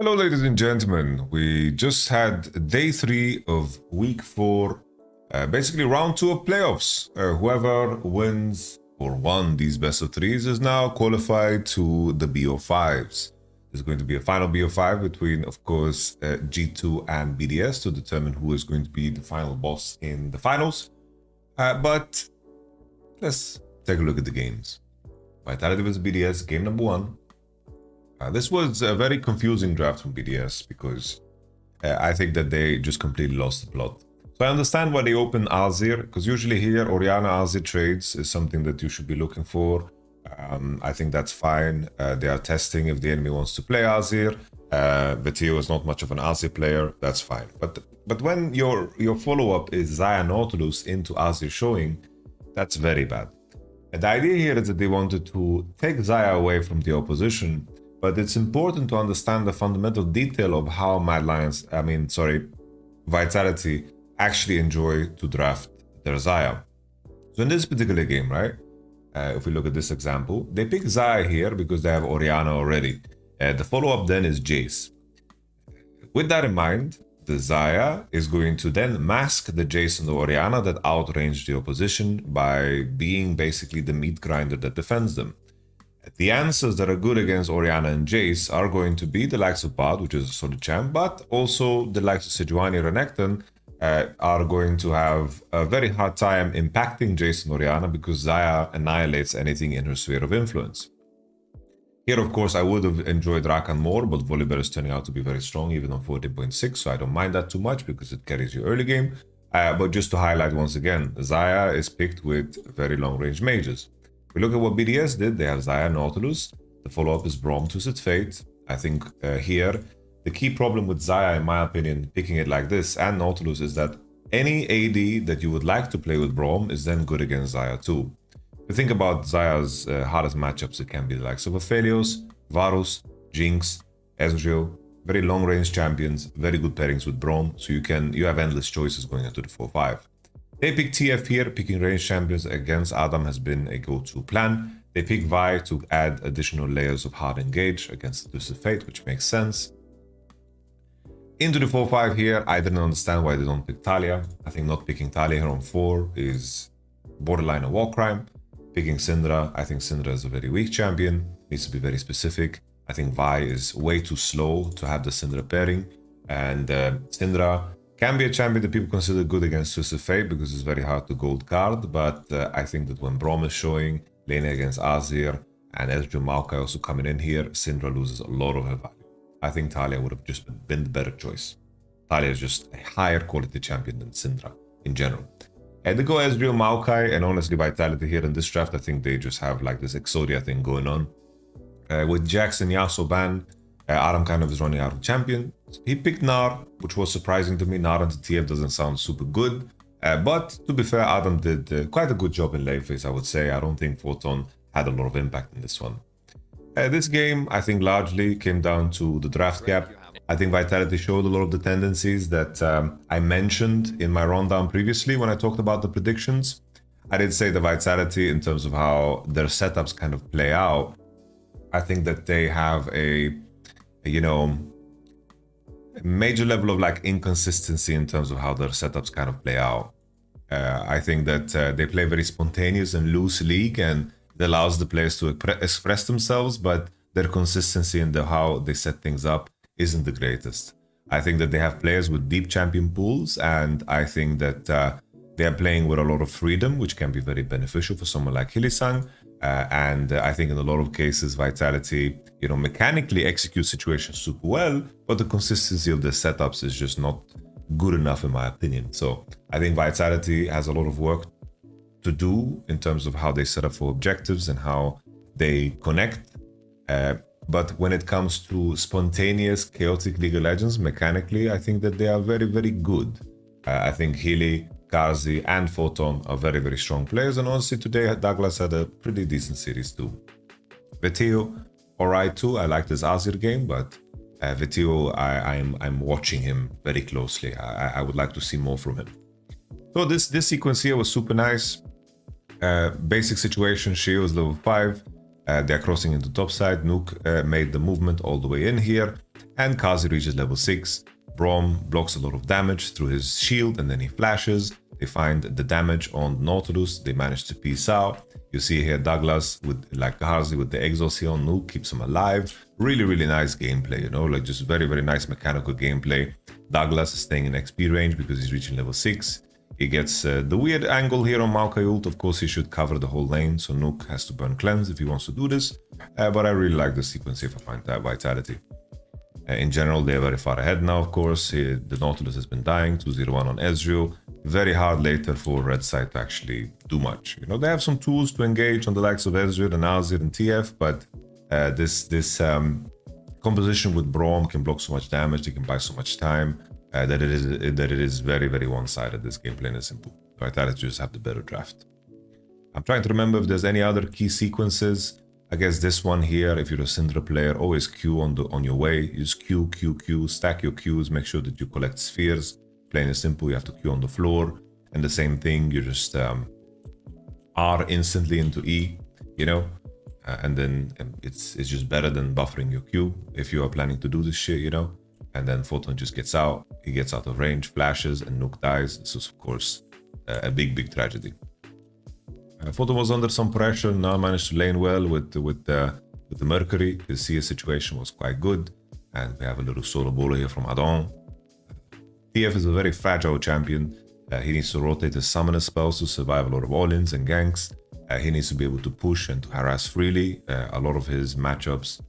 Hello, ladies and gentlemen. We just had day 3 of week 4, basically round 2 of playoffs. Whoever wins or won these best of 3s is now qualified to the BO5s. There's going to be a final BO5 between, of course, G2 and BDS to determine who is going to be the final boss in the finals. But let's take a look at the games. Vitality vs BDS, game number 1. This was a very confusing draft from BDS because I think that they just completely lost the plot. So I understand why they open Azir, because usually here Orianna Azir trades is something that you should be looking for. I think that's fine. They are testing if the enemy wants to play Azir. Vetio is not much of an Azir player, that's fine. But when your follow-up is Xayah Nautilus into Azir showing, that's very bad. And the idea here is that they wanted to take Xayah away from the opposition. But it's important to understand the fundamental detail of how Vitality actually enjoy to draft their Xayah. So in this particular game, right, if we look at this example, they pick Xayah here because they have Orianna already. The follow-up then is Jace. With that in mind, the Xayah is going to then mask the Jace and the Orianna that outrange the opposition by being basically the meat grinder that defends them. The answers that are good against Orianna and Jace are going to be the likes of Bard, which is a solid champ, but also the likes of Sejuani and Renekton are going to have a very hard time impacting Jace and Orianna because Xayah annihilates anything in her sphere of influence. Here, of course, I would have enjoyed Rakan more, but Volibear is turning out to be very strong, even on 14.6, so I don't mind that too much because it carries you early game. But just to highlight once again, Xayah is picked with very long-range mages. If we look at what BDS did, they have Xayah Nautilus. The follow-up is Braum Twisted Fate. I think here, the key problem with Xayah, in my opinion, picking it like this, and Nautilus, is that any AD that you would like to play with Braum is then good against Xayah too. If you think about Xayah's hardest matchups, it can be the likes of Aphelios, Varus, Jinx, Ezreal, very long-range champions, very good pairings with Braum, so you have endless choices going into the 4-5. They pick TF here. Picking range champions against Adam has been a go-to plan. They pick Vi to add additional layers of hard engage against the Twisted Fate, which makes sense. Into the 4-5 here, I didn't understand why they don't pick Talia. I think not picking Talia here on 4 is borderline a war crime. Picking Syndra, I think Syndra is a very weak champion, needs to be very specific. I think Vi is way too slow to have the Syndra pairing, and Syndra can be a champion that people consider good against Twisted Fate because it's very hard to gold card, but I think that when Braum is showing, laning against Azir, and Ezreal Maokai also coming in here, Syndra loses a lot of her value. I think Talia would have just been the better choice. Talia is just a higher quality champion than Syndra in general. And they go Ezreal Maokai, and honestly Vitality here in this draft, I think they just have like this Exodia thing going on. With Jax and Yasuo ban, Adam kind of is running out of champion. He picked Gnar, which was surprising to me. Gnar into TF doesn't sound super good. But to be fair, Adam did quite a good job in lane phase, I would say. I don't think Photon had a lot of impact in this one. This game, I think, largely came down to the draft gap. I think Vitality showed a lot of the tendencies that I mentioned in my rundown previously when I talked about the predictions. I did say the Vitality, in terms of how their setups kind of play out, I think that they have a major level of like inconsistency in terms of how their setups kind of play out. I think that they play very spontaneous and loose league, and it allows the players to express themselves, but their consistency in how they set things up isn't the greatest. I think that they have players with deep champion pools, and I think that they are playing with a lot of freedom, which can be very beneficial for someone like Hylissang. And I think in a lot of cases, Vitality, mechanically executes situations super well, but the consistency of the setups is just not good enough in my opinion. So I think Vitality has a lot of work to do in terms of how they set up for objectives and how they connect. But when it comes to spontaneous, chaotic League of Legends, mechanically, I think that they are very, very good. I think Healy, Karzi, and Photon are very, very strong players, and honestly today Douglas had a pretty decent series too. Vetio, alright too. I like this Azir game, but Vetio, I'm watching him very closely. I would like to see more from him. So this sequence here was super nice. Basic situation, she was level 5. They're crossing into top side. Nuke made the movement all the way in here, and Kazi reaches level 6. Braum blocks a lot of damage through his shield, and then he flashes. They find the damage on Nautilus. They manage to peace out. You see here Douglas with like Kazi with the exos here on Nuke, keeps him alive. Really, really nice gameplay, you know, like just very, very nice mechanical gameplay. Douglas is staying in XP range because he's reaching level 6. He gets the weird angle here on Maokai ult. Of course, he should cover the whole lane, so Nuke has to burn cleanse if he wants to do this. But I really like the sequence here for Vitality. In general, they're very far ahead now, of course. The Nautilus has been dying, 2-0-1 on Ezreal. Very hard later for Red Side to actually do much. You know, they have some tools to engage on the likes of Ezreal and Azir and TF, but this composition with Braum can block so much damage, they can buy so much time, that it is very, very one-sided. This game plain is simple. Vitality just have the better draft. I'm trying to remember if there's any other key sequences. I guess this one here, if you're a Syndra player, always Q on your way. You just Q, stack your Qs, make sure that you collect spheres. Plain and simple, you have to Q on the floor. And the same thing, you just R instantly into E, you know? And then it's just better than buffering your Q if you are planning to do this shit, you know? And then Photon just gets out, he gets out of range, flashes, and Nuke dies. This is, of course, a big, big tragedy. Photon was under some pressure, now managed to lane well with the Mercury. His CS situation was quite good, and we have a little solo bowler here from Adon. TF is a very fragile champion. He needs to rotate his summoner spells to survive a lot of all-ins and ganks. He needs to be able to push and to harass freely. A lot of his matchups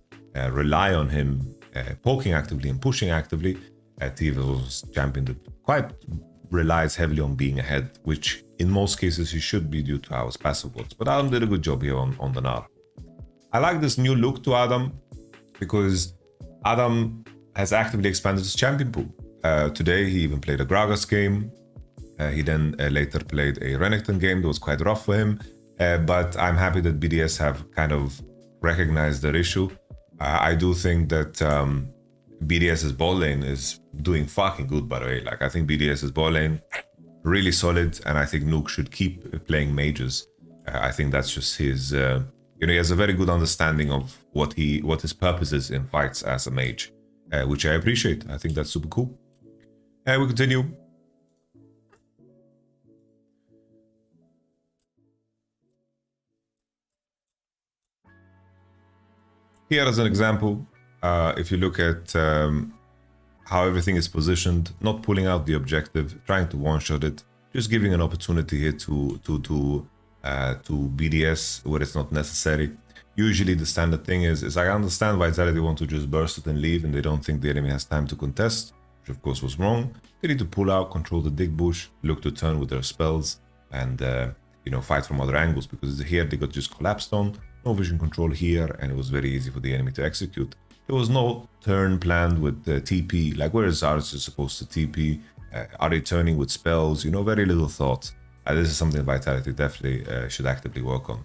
rely on him poking actively and pushing actively. TF was a champion that quite relies heavily on being ahead, which in most cases he should be due to how his passive works. But Adam did a good job here on the Gnar. I like this new look to Adam because Adam has actively expanded his champion pool. Today he even played a Gragas game. He then later played a Renekton game that was quite rough for him. But I'm happy that BDS have kind of recognized their issue. I do think that BDS's bot lane is doing fucking good, by the way. Like, I think BDS's bot lane really solid, and I think Nuke should keep playing mages. I think that's just his, you know, he has a very good understanding of what his purpose is in fights as a mage, which I appreciate. I think that's super cool. We continue. Here as an example, if you look at how everything is positioned, not pulling out the objective, trying to one-shot it, just giving an opportunity here to BDS where it's not necessary. Usually the standard thing is I understand Vitality want to just burst it and leave, and they don't think the enemy has time to contest, which of course was wrong. They need to pull out, control the dig bush, look to turn with their spells, and you know, fight from other angles, because here they got just collapsed on. No vision control here, and it was very easy for the enemy to execute. There was no turn planned with the TP, like where is Arts supposed to TP? Are they turning with spells? You know, very little thought. This is something Vitality definitely should actively work on.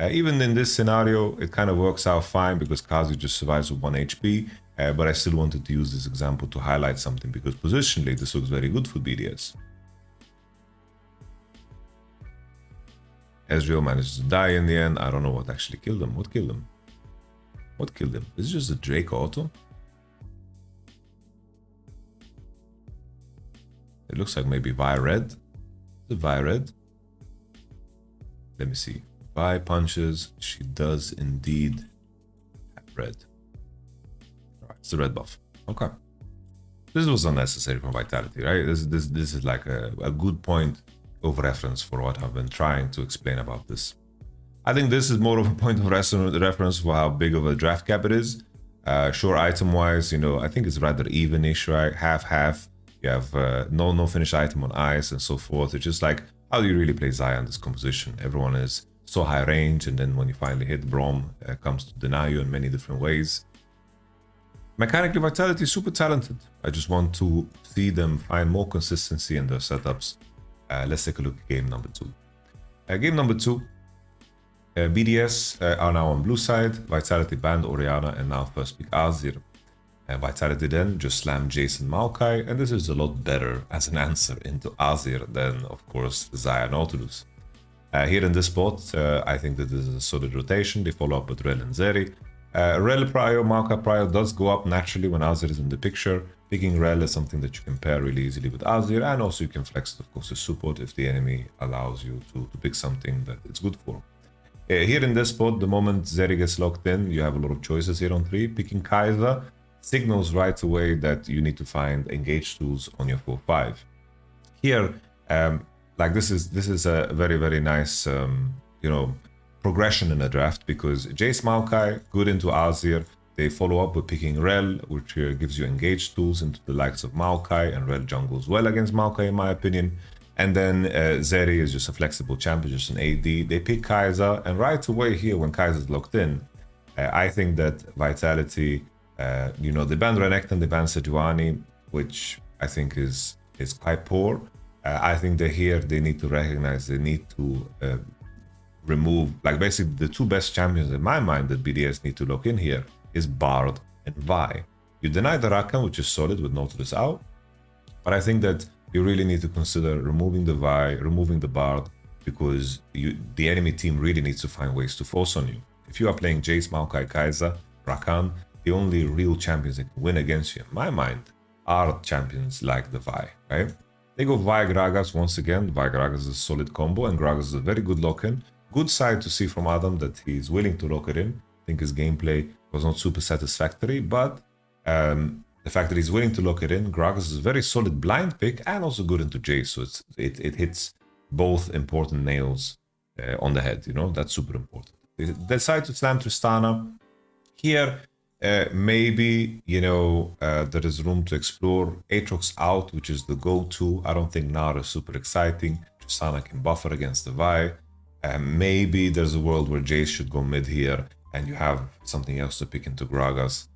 Even in this scenario, it kind of works out fine because Kazu just survives with 1 HP, but I still wanted to use this example to highlight something because positionally this looks very good for BDS. Ezreal manages to die in the end. I don't know what actually killed him. What killed him? What killed him? Is it just a Drake auto? It looks like maybe Vi red. Is it Vi red? Let me see. Vi punches. She does indeed have red. Alright, it's the red buff. Okay. This was unnecessary for Vitality, right? This is like a good point of reference for what I've been trying to explain about this. I think this is more of a point of reference for how big of a draft cap it is. Sure, item-wise, you know, I think it's rather even-ish, right? Half-half. You have no finished item on ice and so forth. It's just like, how do you really play Xayah in this composition? Everyone is so high range, and then when you finally hit, Braum comes to deny you in many different ways. Mechanically, Vitality is super talented. I just want to see them find more consistency in their setups. Let's take a look at game number 2. Game number 2, BDS are now on blue side. Vitality banned Orianna and now first pick Azir. Vitality then just slammed Jason Maokai, and this is a lot better as an answer into Azir than, of course, Xayah Nautilus. Here in this spot, I think that this is a solid rotation. They follow up with Rel and Zeri. Rel Prio, Maokai Prio does go up naturally when Azir is in the picture. Picking Rel is something that you can pair really easily with Azir, and also you can flex, of course, the support if the enemy allows you to pick something that it's good for. Here in this spot, the moment Zeri gets locked in, you have a lot of choices here on 3. Picking Kai'Sa signals right away that you need to find engage tools on your 4-5. Here, like this is a very nice progression in the draft, because Jace Maokai good into Azir. They follow up with picking Rel, which gives you engage tools into the likes of Maokai, and Rel jungles well against Maokai in my opinion. And then Zeri is just a flexible champion, just an AD. They pick Kai'Sa, and right away here when Kai'Sa is locked in, I think that Vitality, they ban Renekton, they ban Sejuani, which I think is quite poor. I think that here they need to recognize they need to remove, like basically the two best champions in my mind that BDS need to lock in here is Bard and Vi. You deny the Rakan, which is solid with Nautilus out, but I think that you really need to consider removing the Vi, removing the Bard, because the enemy team really needs to find ways to force on you. If you are playing Jace, Maokai, Kai'Sa, Rakan, the only real champions that can win against you, in my mind, are champions like the Vi, right? They go Vi Gragas once again. Vi Gragas is a solid combo, and Gragas is a very good lock-in. Good side to see from Adam that he's willing to lock it in. I think his gameplay was not super satisfactory, but the fact that he's willing to lock it in, Gragas is a very solid blind pick and also good into Jace, so it hits both important nails on the head, that's super important. They decide to slam Tristana. Here, maybe, there is room to explore. Aatrox out, which is the go-to. I don't think Nara is super exciting. Tristana can buffer against the Vi. Maybe there's a world where Jace should go mid here, and you have something else to pick into Gragas.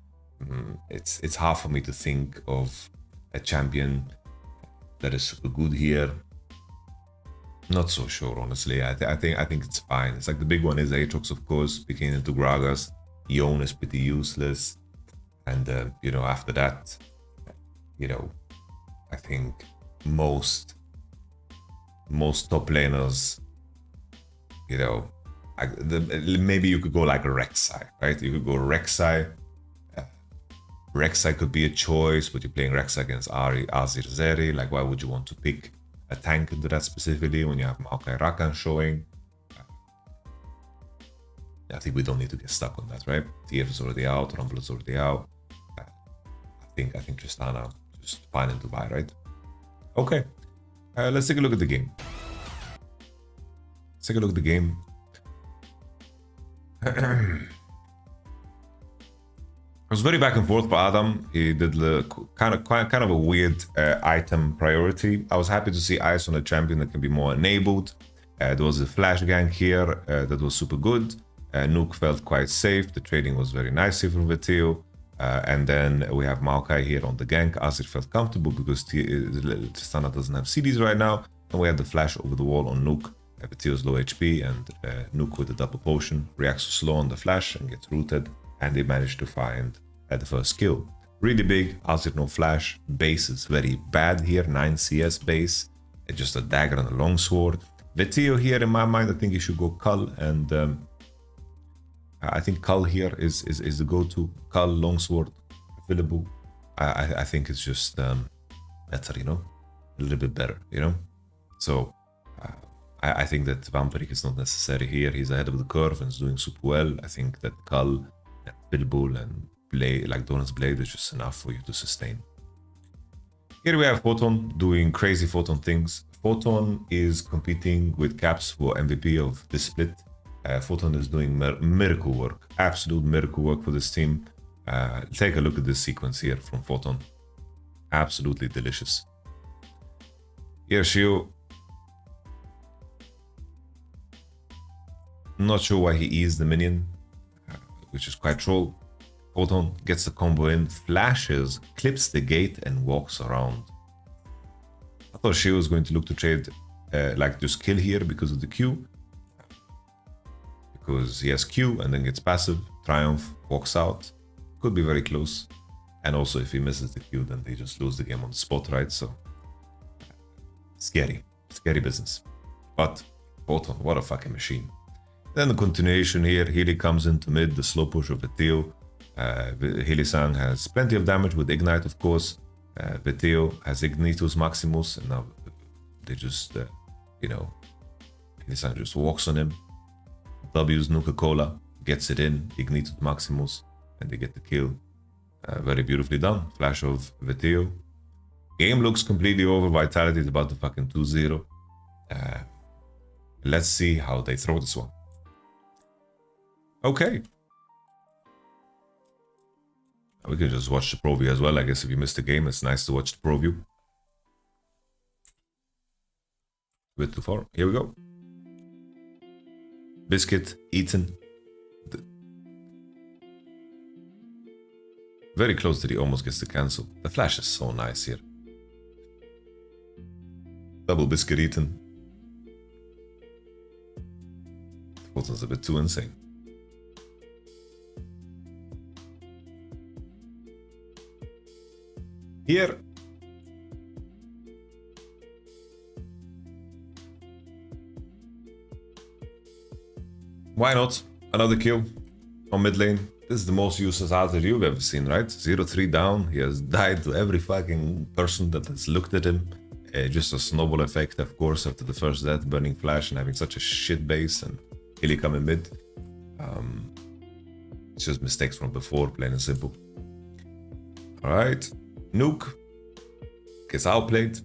It's hard for me to think of a champion that is super good here. Not so sure, honestly. I think it's fine. It's like the big one is Aatrox, of course, picking into Gragas. Yone is pretty useless, and after that, I think most top laners, maybe you could go like a Rek'Sai, right? You could go Rek'Sai. Rek'Sai could be a choice, but you're playing Rek'Sai against Azir Zeri. Like, why would you want to pick a tank into that specifically when you have Maokai Rakan showing? I think we don't need to get stuck on that, right? TF is already out, Rumble is already out. I think Tristana just fine into buy, right? Okay, let's take a look at the game. Let's take a look at the game. It was very back and forth for Adam. He did the kind of a weird item priority. I was happy to see Ice on a champion that can be more enabled. There was a flash gank here that was super good. Nuke felt quite safe. The trading was very nice here from Veteo. And then we have Maokai here on the gank. Azir felt comfortable because Tristana doesn't have CDs right now. And we had the flash over the wall on Nuke. Veteo's low HP, and Nuke with a double potion reacts slow on the flash and gets rooted. And they managed to find the first kill. Really big. Azir no flash. Base is very bad here. 9 CS base. It's just a dagger and a longsword. Veteo here, in my mind, I think he should go Cull, and I think Cull here is the go-to. Cull, longsword, available. I think it's just better, a little bit better, So I think that Vampiric is not necessary here. He's ahead of the curve and is doing super well. I think that Cull and Billbull and Blade, like Donut's Blade, is just enough for you to sustain. Here we have Photon doing crazy Photon things. Photon is competing with Caps for MVP of this split. Photon is doing miracle work, absolute miracle work for this team. Take a look at this sequence here from Photon. Absolutely delicious. Here, Shio. Not sure why he eased the minion, which is quite troll. Photon gets the combo in, flashes, clips the gate, and walks around. I thought Shio was going to look to trade, like just kill here because of the Q. Because he has Q and then gets passive, Triumph, walks out. Could be very close. And also if he misses the Q, then they just lose the game on the spot, right? So, scary business. But Photon, what a fucking machine. Then the continuation here, Healy comes into mid, the slow push of Veteo. Healy-san has plenty of damage with Ignite, of course. Veteo has Ignitus Maximus, and now they just, you know, Healy-san just walks on him. W's Nuka-Cola, gets it in, Ignitus Maximus, and they get the kill. Very beautifully done. Flash of Veteo. Game looks completely over. Vitality is about to fucking 2-0. Let's see how they throw this one. Okay. We can just watch the preview as well. I guess if you missed the game, it's nice to watch the preview. A bit too far. Here we go. Biscuit eaten. Very close that he almost gets the cancel. The flash is so nice here. Double biscuit eaten. Photon's a bit too insane. Here. Why not? Another kill on mid lane. This is the most useless alter you've ever seen, right? 0-3 down. He has died to every fucking person that has looked at him. Just a snowball effect, of course, after the first death, burning flash and having such a shit base and Healy coming mid. It's just mistakes from before, plain and simple. Alright. Nuke gets outplayed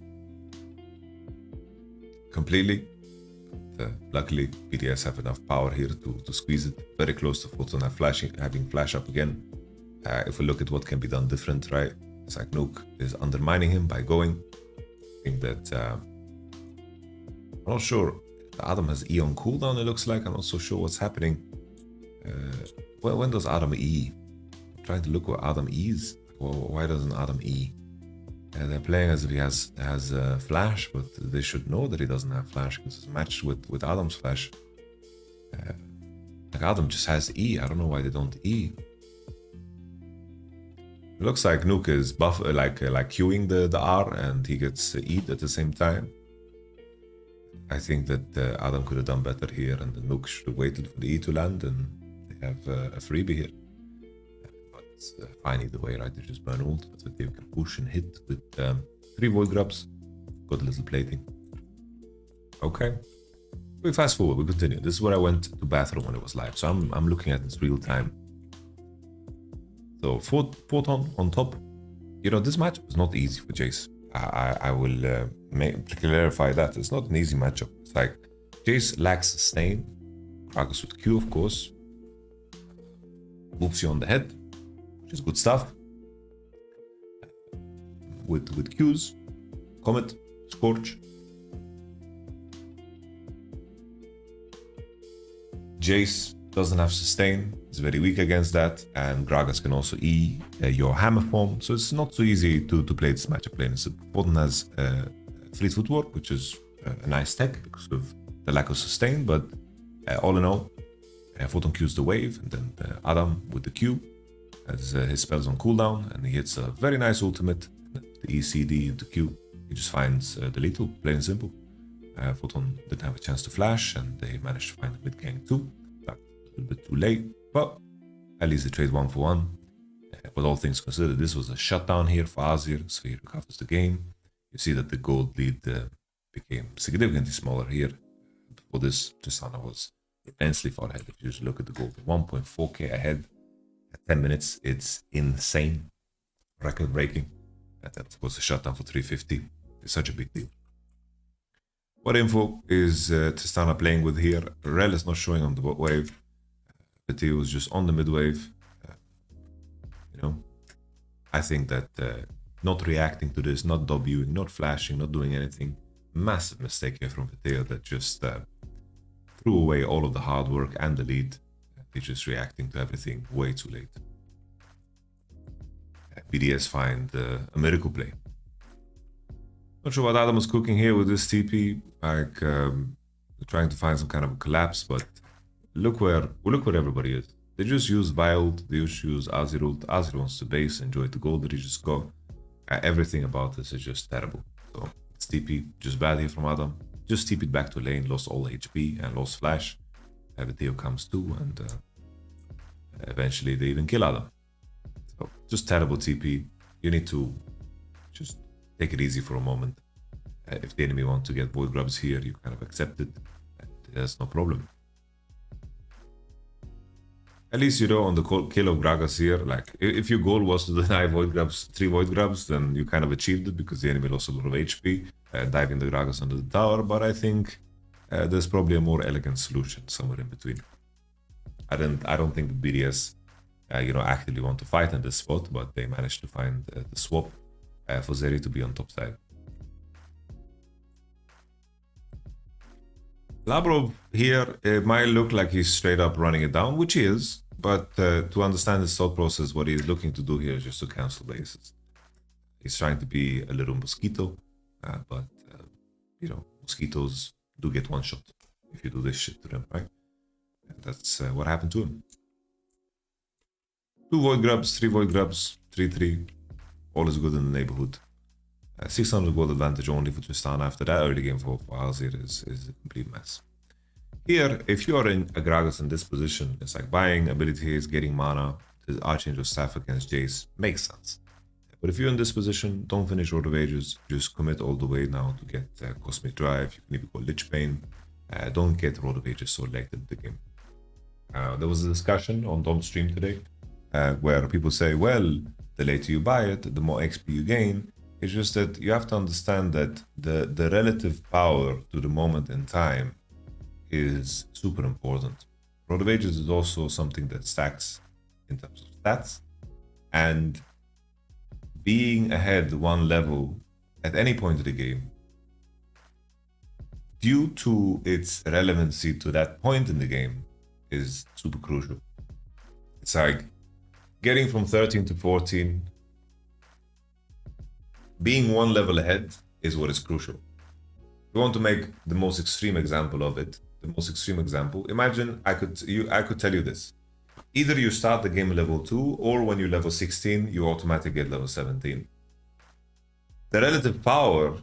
completely. Luckily, BDS have enough power here to squeeze it very close to Photon, having flash up again. If we look at what can be done different, right? It's like Nuke is undermining him by going. I think that I'm not sure. Adam has E on cooldown, it looks like. I'm not so sure what's happening. When does Adam E? I'm trying to look what Adam E's. Well, why doesn't Adam E? They're playing as if he has flash, but they should know that he doesn't have flash because it's matched with Adam's flash. Like Adam just has E. I don't know why they don't E. It looks like Nuke is like queuing the R and he gets E at the same time. I think that Adam could have done better here, and the Nuke should have waited for the E to land, and they have a freebie here. It's fine either way, right? They just burn ult, but they can push and hit with 3 void grabs. Got a little plating. Okay. We fast forward, we continue. This is where I went to bathroom when it was live, so I'm looking at this real time. So Photon on top. You know, this match is not easy for Jace. I will clarify that. It's not an easy matchup. It's like Jace lacks sustain. Gragas with Q, of course. Moves you on the head, which is good stuff. With Qs, Comet, Scorch. Jace doesn't have sustain, it's very weak against that, and Gragas can also E your hammer form, so it's not so easy to play this matchup. Plain and simple. Photon has fleet footwork, which is a nice tech because of the lack of sustain, but all in all, Photon Qs the wave, and then Adam with the Q has his spells on cooldown, and he hits a very nice ultimate, the ECD into Q. He just finds the lethal, plain and simple. Photon didn't have a chance to flash, and they managed to find the mid gank too. That's a little bit too late, but at least they trade 1 for 1. With all things considered, this was a shutdown here for Azir, so he recovers the game. You see that the gold lead became significantly smaller here. Before this, Tristana was immensely far ahead. If you just look at the gold, 1.4k ahead at 10 minutes, it's insane, record breaking. And that was a shutdown for 350. It's such a big deal. What info is Tristana playing with here? Rel is not showing on the bot wave. Veteo is just on the mid wave. You know, I think that not reacting to this, not Wing, not flashing, not doing anything, massive mistake here from Veteo that just threw away all of the hard work and the lead. He's just reacting to everything way too late. BDS find a miracle play. Not sure what Adam was cooking here with this TP, like trying to find some kind of a collapse, but look where everybody is. They just use Wild, they just use Azir ult. Azir wants to base, enjoy the gold that he just got. Everything about this is just terrible. So it's TP, just bad here from Adam. just TP'd back to lane, lost all HP and lost flash. Theo comes too, and eventually they even kill Adam. So just terrible TP. You need to just take it easy for a moment. If the enemy wants to get void grubs here, you kind of accept it. There's no problem. At least, you know, on the kill of Gragas here, like, if your goal was to deny void grubs, 3 void grubs, then you kind of achieved it because the enemy lost a lot of HP, diving the Gragas under the tower. But I think there's probably a more elegant solution somewhere in between. I don't think the BDS, you know, actively want to fight in this spot, but they managed to find the swap for Zeri to be on top side. Labrov here, it might look like he's straight up running it down, which he is, but to understand his thought process, what he's looking to do here is just to cancel bases. He's trying to be a little mosquito, but, you know, mosquitoes do get one shot if you do this shit to them, right? And that's what happened to him. 2 void grubs, 3 void grubs, 3-3, all is good in the neighborhood. 600 gold advantage only for Tristan. After that early game for Alzir is a complete mess. Here, if you are in a Gragas in this position, it's like buying ability haste, getting mana, the Archangel Staff against Jace makes sense. But if you're in this position, don't finish Road of Ages, just commit all the way now to get Cosmic Drive. You can even go Lich Bane. Don't get Road of Ages so late in the game. There was a discussion on Dom's stream today where people say, well, the later you buy it, the more XP you gain. It's just that you have to understand that the relative power to the moment in time is super important. Road of Ages is also something that stacks in terms of stats, and being ahead one level at any point of the game, due to its relevancy to that point in the game, is super crucial. It's like getting from 13 to 14, being one level ahead is what is crucial. If you want to make the most extreme example of it, imagine I could tell you this. Either you start the game level 2, or when you level 16, you automatically get level 17. The relative power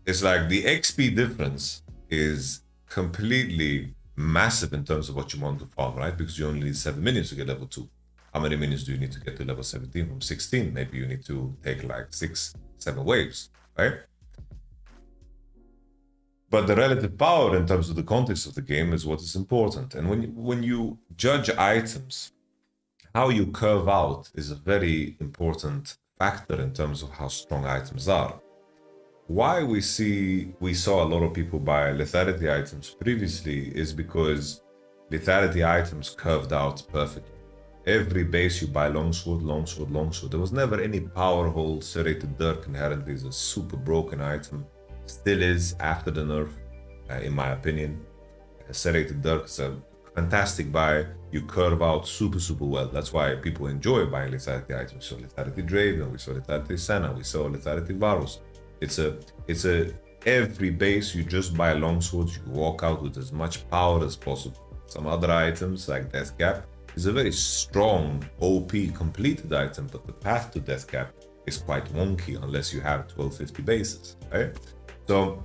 is like the XP difference is completely massive in terms of what you want to farm, right? Because you only need 7 minions to get level 2. How many minions do you need to get to level 17 from 16? Maybe you need to take like 6-7 waves, right? But the relative power in terms of the context of the game is what is important. And when you judge items, how you curve out is a very important factor in terms of how strong items are. Why we saw a lot of people buy lethality items previously is because lethality items curved out perfectly. Every base you buy longsword, longsword, longsword. There was never any power hole. Serrated Dirk inherently is a super broken item. Still is after the nerf, in my opinion. Serrated Dirk is a fantastic buy. You curve out super well. That's why people enjoy buying lethality items. We saw lethality Draven, we saw lethality Senna, we saw lethality Varus. It's a every base you just buy longswords, you walk out with as much power as possible. Some other items like Death Cap is a very strong, OP completed item, but the path to Death Cap is quite wonky unless you have 1250 bases, right? So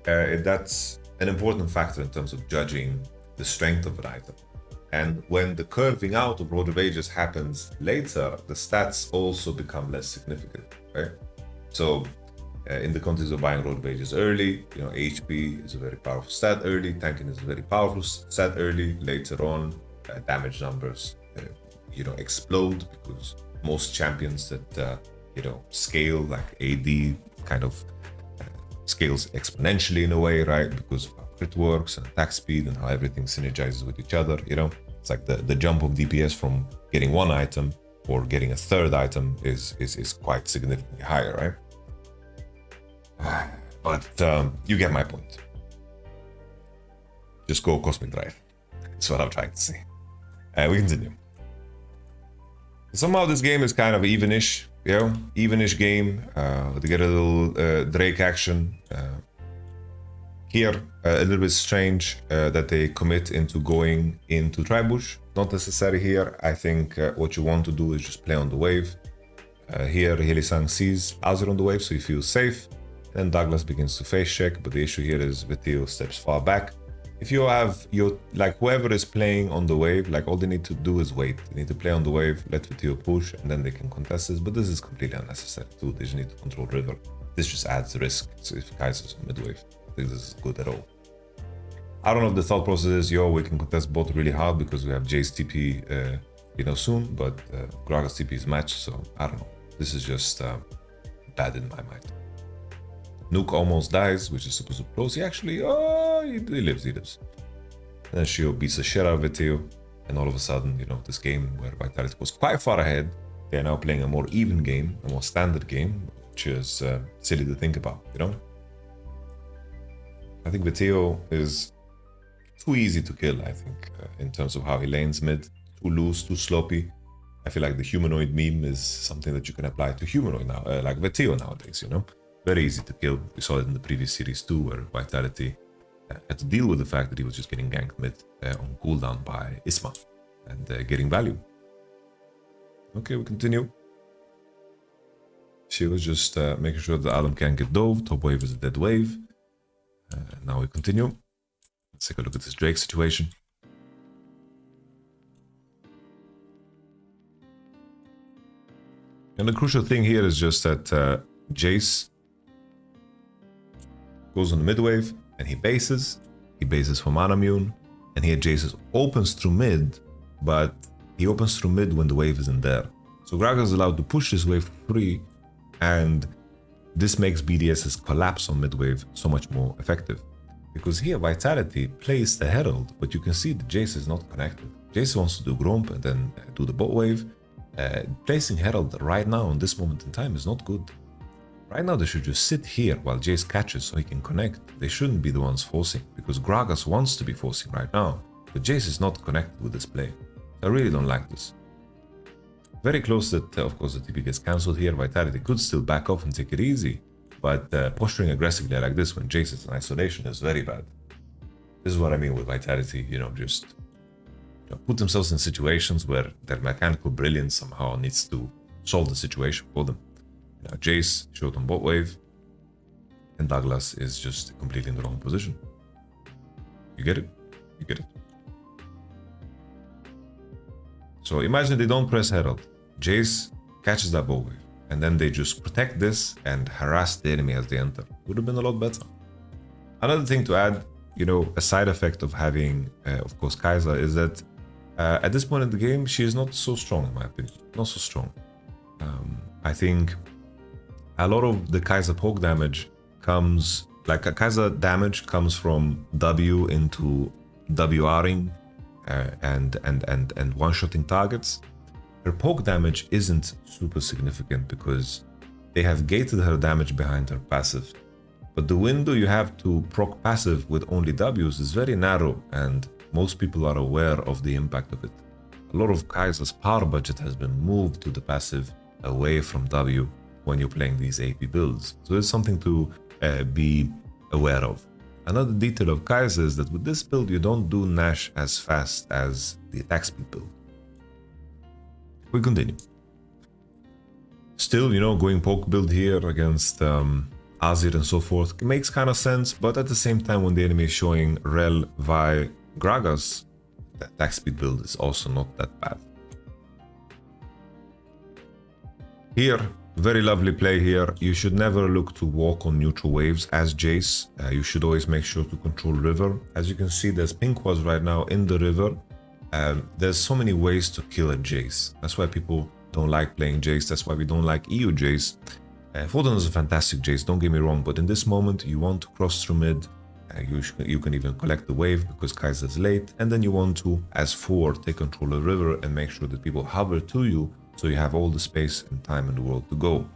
that's an important factor in terms of judging the strength of an item. And when the curving out of Road of Ages happens later, the stats also become less significant, right? So in the context of buying Road of Ages early, you know, HP is a very powerful stat early, tanking is a very powerful stat early. Later on, damage numbers, you know, explode because most champions that, you know, scale like AD kind of scales exponentially in a way, right? Because of how crit works and attack speed and how everything synergizes with each other, you know? It's like the jump of DPS from getting one item or getting a third item is quite significantly higher, right? But you get my point. Just go Cosmic Drive. That's what I'm trying to say. We continue. Somehow this game is kind of evenish, you know, evenish game. To get a little Drake action. Here, a little bit strange that they commit into going into Tribush. Not necessary here. I think what you want to do is just play on the wave. Here, Helisang sees Azir on the wave, so he feels safe. then Douglas begins to face check, but the issue here is Vetheo steps far back. If you have your, like, whoever is playing on the wave, like, all they need to do is wait. They need to play on the wave, let Vetheo push, and then they can contest this, but this is completely unnecessary too. They just need to control river. This just adds risk. So if Kaiser's on mid wave, I think this is good at all. I don't know if the thought process is, yo, we can contest bot really hard because we have Jay's TP, you know, soon, but Gragas TP is matched, so I don't know. This is just bad in my mind. Nuke almost dies, which is super close. He actually, he lives. And then Shio beats the shit out of Vetheo, and all of a sudden, you know, this game where Vitality was quite far ahead, they are now playing a more even game, a more standard game, which is silly to think about, you know? I think Vetheo is too easy to kill, I think, in terms of how he lanes mid. Too loose, too sloppy. I feel like the humanoid meme is something that you can apply to humanoid now, like Vetheo nowadays, you know? Very easy to kill. We saw it in the previous series too, where Vitality had to deal with the fact that he was just getting ganked mid on cooldown by Isma and getting value. Okay, we continue. She was just making sure that Adam can't get dove. Top wave is a dead wave. Now we continue. Let's take a look at this Drake situation. And the crucial thing here is just that Jace goes on the mid wave and he bases for mana immune, and here Jace opens through mid, but he opens through mid when the wave isn't there. So Gragas is allowed to push this wave for free, and this makes BDS's collapse on mid wave so much more effective. Because here Vitality plays the Herald, but you can see that Jace is not connected. Jace wants to do Gromp and then do the bot wave. Placing Herald right now in this moment in time is not good. Right now they should just sit here while Jace catches so he can connect. They shouldn't be the ones forcing, because Gragas wants to be forcing right now, but Jace is not connected with this play. I really don't like this. Very close that, of course, the TP gets cancelled here. Vitality could still back off and take it easy, but posturing aggressively like this when Jace is in isolation is very bad. This is what I mean with Vitality, you know, just put themselves in situations where their mechanical brilliance somehow needs to solve the situation for them. Now Jace showed on bot wave, and Douglas is just completely in the wrong position. You get it? You get it. So imagine they don't press Herald. Jace catches that bot wave, and then they just protect this and harass the enemy as they enter. Would have been a lot better. Another thing to add, you know, a side effect of having, of course, Kai'Sa is that at this point in the game, she is not so strong, in my opinion. Not so strong. I think a lot of the Kai'Sa poke damage comes, like a Kai'Sa damage comes from W into WRing and one-shotting targets. Her poke damage isn't super significant because they have gated her damage behind her passive. But the window you have to proc passive with only Ws is very narrow, and most people are aware of the impact of it. A lot of Kai'Sa's power budget has been moved to the passive away from W when you're playing these AP builds. So it's something to be aware of. Another detail of Kai'Sa is that with this build, you don't do Nash as fast as the attack speed build. We continue. Still, you know, going poke build here against Azir and so forth makes kind of sense, but at the same time, when the enemy is showing Rel, Vi, Gragas, the attack speed build is also not that bad. Here, very lovely play here. You should never look to walk on neutral waves as Jace. You should always make sure to control river. As you can see, there's pink was right now in the river. There's so many ways to kill a Jace. That's why people don't like playing Jace. That's why we don't like EU Jace. Foden is a fantastic Jace, don't get me wrong, but in this moment you want to cross through mid. You can even collect the wave because Kai'Sa is late, and then you want to, as 4, take control of the river and make sure that people hover to you so you have all the space and time in the world to go.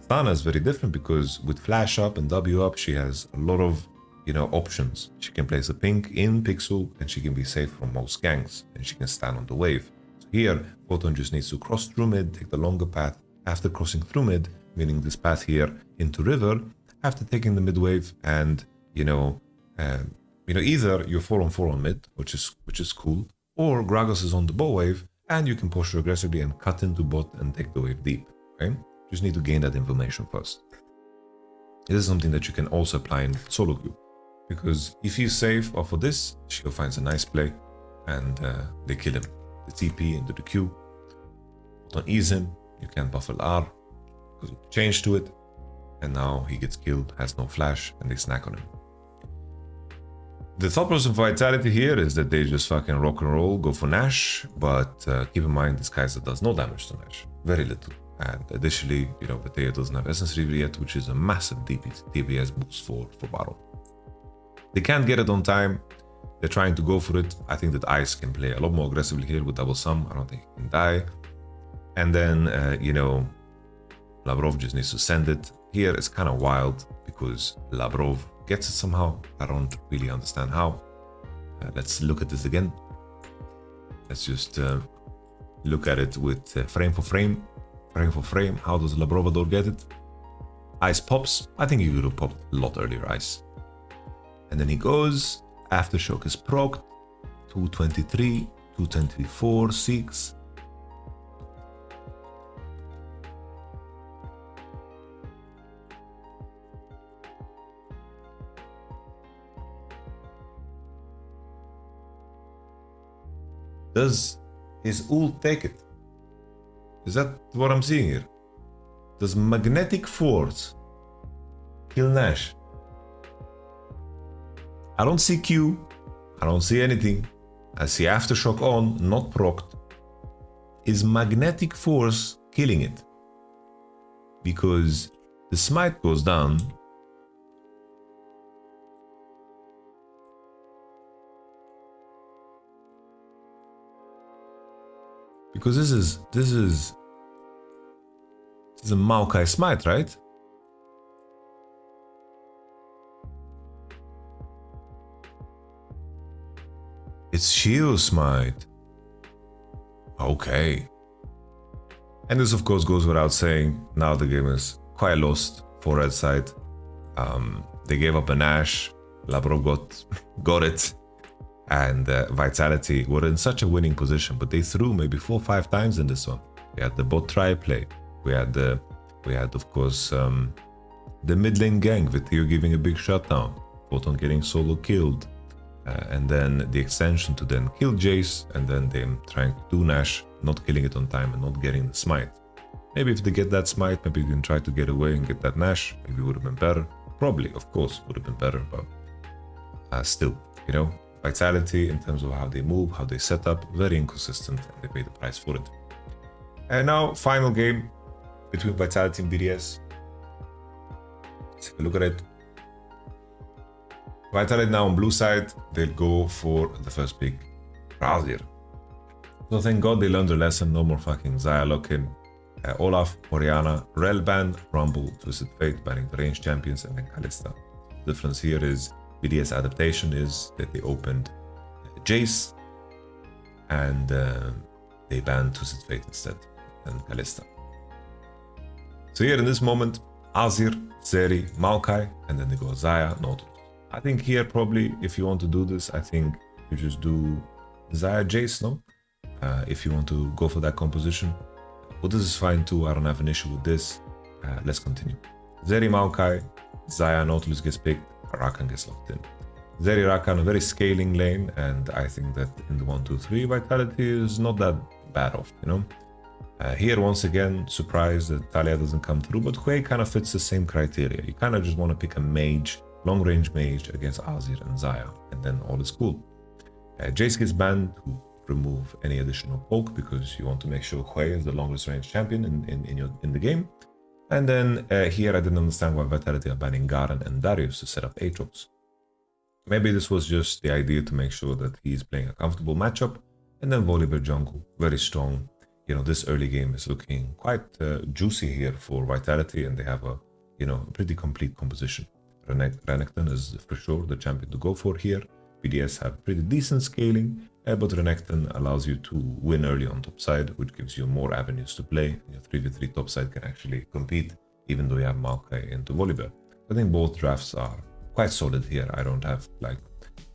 Thana is very different because with flash up and W up, she has a lot of, you know, options. She can place a pink in pixel and she can be safe from most ganks, and she can stand on the wave. So here, Photon just needs to cross through mid, take the longer path after crossing through mid, meaning this path here into river, after taking the mid wave, and either you're 4-on-4 on mid, which is cool, or Gragas is on the bot wave, and you can push aggressively and cut into bot and take the wave deep. Okay, just need to gain that information first. This is something that you can also apply in solo queue. Because if you save off of this, Shio finds a nice play and they kill him. The TP into the Q. Don't ease him, you can buffle R because you change to it. And now he gets killed, has no flash, and they snack on him. The thought process of Vitality here is that they just fucking rock and roll, go for Nash, but keep in mind this Kai'Sa does no damage to Nash. Very little. And additionally, you know, Battea doesn't have Essence Reaver yet, which is a massive DPS boost for Baron. They can't get it on time. They're trying to go for it. I think that Ice can play a lot more aggressively here with double sum. I don't think he can die. And then, you know, Labrov just needs to send it. Here it's kind of wild because Labrov gets it somehow. I don't really understand how. Let's look at this again. Let's just look at it with frame for frame. Frame for frame. How does Labrovador get it? Ice pops. I think he would have popped a lot earlier, Ice. And then he goes. Aftershock is procced. 223, 224, 6. Does his ult take it? Is that what I'm seeing here? Does Magnetic Force kill Nash? I don't see Q. I don't see anything. I see Aftershock on, not procced. Is Magnetic Force killing it? Because the smite goes down. Because this is a Maokai smite, right? It's Shio smite. Okay. And this of course goes without saying. Now the game is quite lost for red side. They gave up a Nash. Labrov got it. And Vitality were in such a winning position, but they threw maybe 4 or 5 times in this one. We had the bot try play. We had of course the mid lane gang with Theo giving a big shutdown, Photon getting solo killed, and then the extension to then kill Jace, and then them trying to do Nash, not killing it on time and not getting the smite. Maybe if they get that smite, maybe you can try to get away and get that Nash. Maybe it would have been better. Probably, of course, would have been better, but still, you know. Vitality in terms of how they move, how they set up, very inconsistent, and they pay the price for it. And now, final game between Vitality and BDS. Let's take a look at it. Vitality now on blue side, they'll go for the first pick, Razir. So thank God they learned their lesson, no more fucking Xayah lock-in. Olaf, Orianna, Rel ban, Rumble, Twisted Fate, banning the range champions, and then Kalista. The difference here is BDS adaptation is that they opened Jace and they banned Twisted Fate instead and Kalista. So here in this moment, Azir, Zeri, Maokai, and then they go Xayah, Nautilus. I think here probably if you want to do this, I think you just do Xayah, Jace, no? If you want to go for that composition. But this is fine too, I don't have an issue with this. Let's continue. Zeri, Maokai, Xayah, Nautilus gets picked. Rakan gets locked in. Zeri Rakan, a very scaling lane, and I think that in the 1-2-3 Vitality is not that bad off, you know. Here once again, surprised that Talia doesn't come through, but Hui kind of fits the same criteria. You kind of just want to pick a mage, long range mage against Azir and Xayah, and then all is cool. Jace gets banned to remove any additional poke because you want to make sure Hui is the longest range champion in the game. And then here I didn't understand why Vitality are banning Garen and Darius to set up Aatrox. Maybe this was just the idea to make sure that he's playing a comfortable matchup. And then Volibear jungle, very strong. You know, this early game is looking quite juicy here for Vitality, and they have a, you know, pretty complete composition. Renekton is for sure the champion to go for here. BDS have pretty decent scaling, but Renekton allows you to win early on top side, which gives you more avenues to play. Your 3v3 top side can actually compete, even though you have Maokai into Volibear. I think both drafts are quite solid here. I don't have like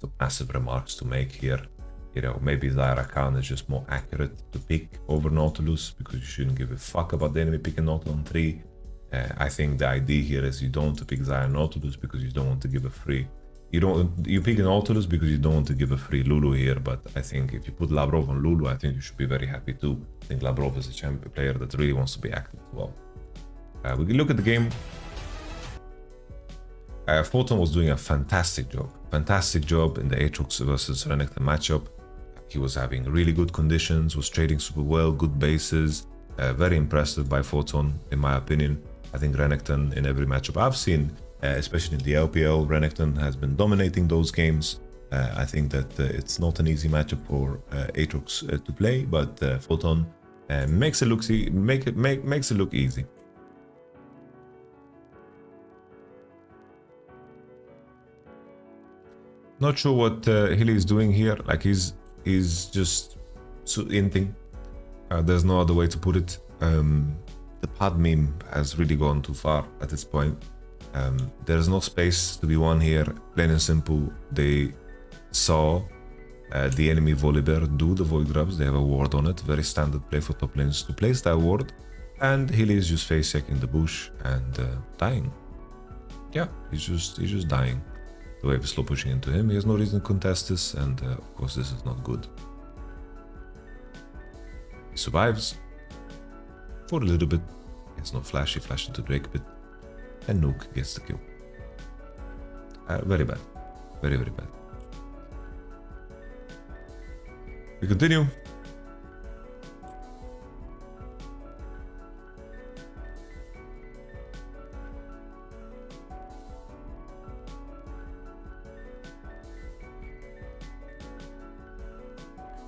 some massive remarks to make here. You know, maybe Xayah Rakan is just more accurate to pick over Nautilus because you shouldn't give a fuck about the enemy picking Nautilus on 3. I think the idea here is you don't want to pick Zion Nautilus because you don't want to give a free. You pick an Nautilus because you don't want to give a free Lulu here, but I think if you put Labrov on Lulu, I think you should be very happy too. I think Labrov is a champion player that really wants to be active as well. We can look at the game. Photon was doing a fantastic job in the Aatrox versus Renekton matchup. He was having really good conditions, was trading super well, good bases, very impressive by Photon in my opinion. I think Renekton in every matchup I've seen, especially in the LPL, Renekton has been dominating those games. I think that it's not an easy matchup for Aatrox to play, but Photon makes it look easy. Not sure what Hilly is doing here. Like he's just inting. There's no other way to put it. The pad meme has really gone too far at this point. There's no space to be won here. Plain and simple, they saw the enemy Volibear do the Void Grubs. They have a ward on it. Very standard play for top lanes to place that ward. And Hilly is just face checking the bush and dying. Yeah, he's just dying. The wave is slow pushing into him. He has no reason to contest this, and of course this is not good. He survives for a little bit. It's not flash. He flashed into Drake bit, and Nuke gets the kill. Very bad, very bad. We continue.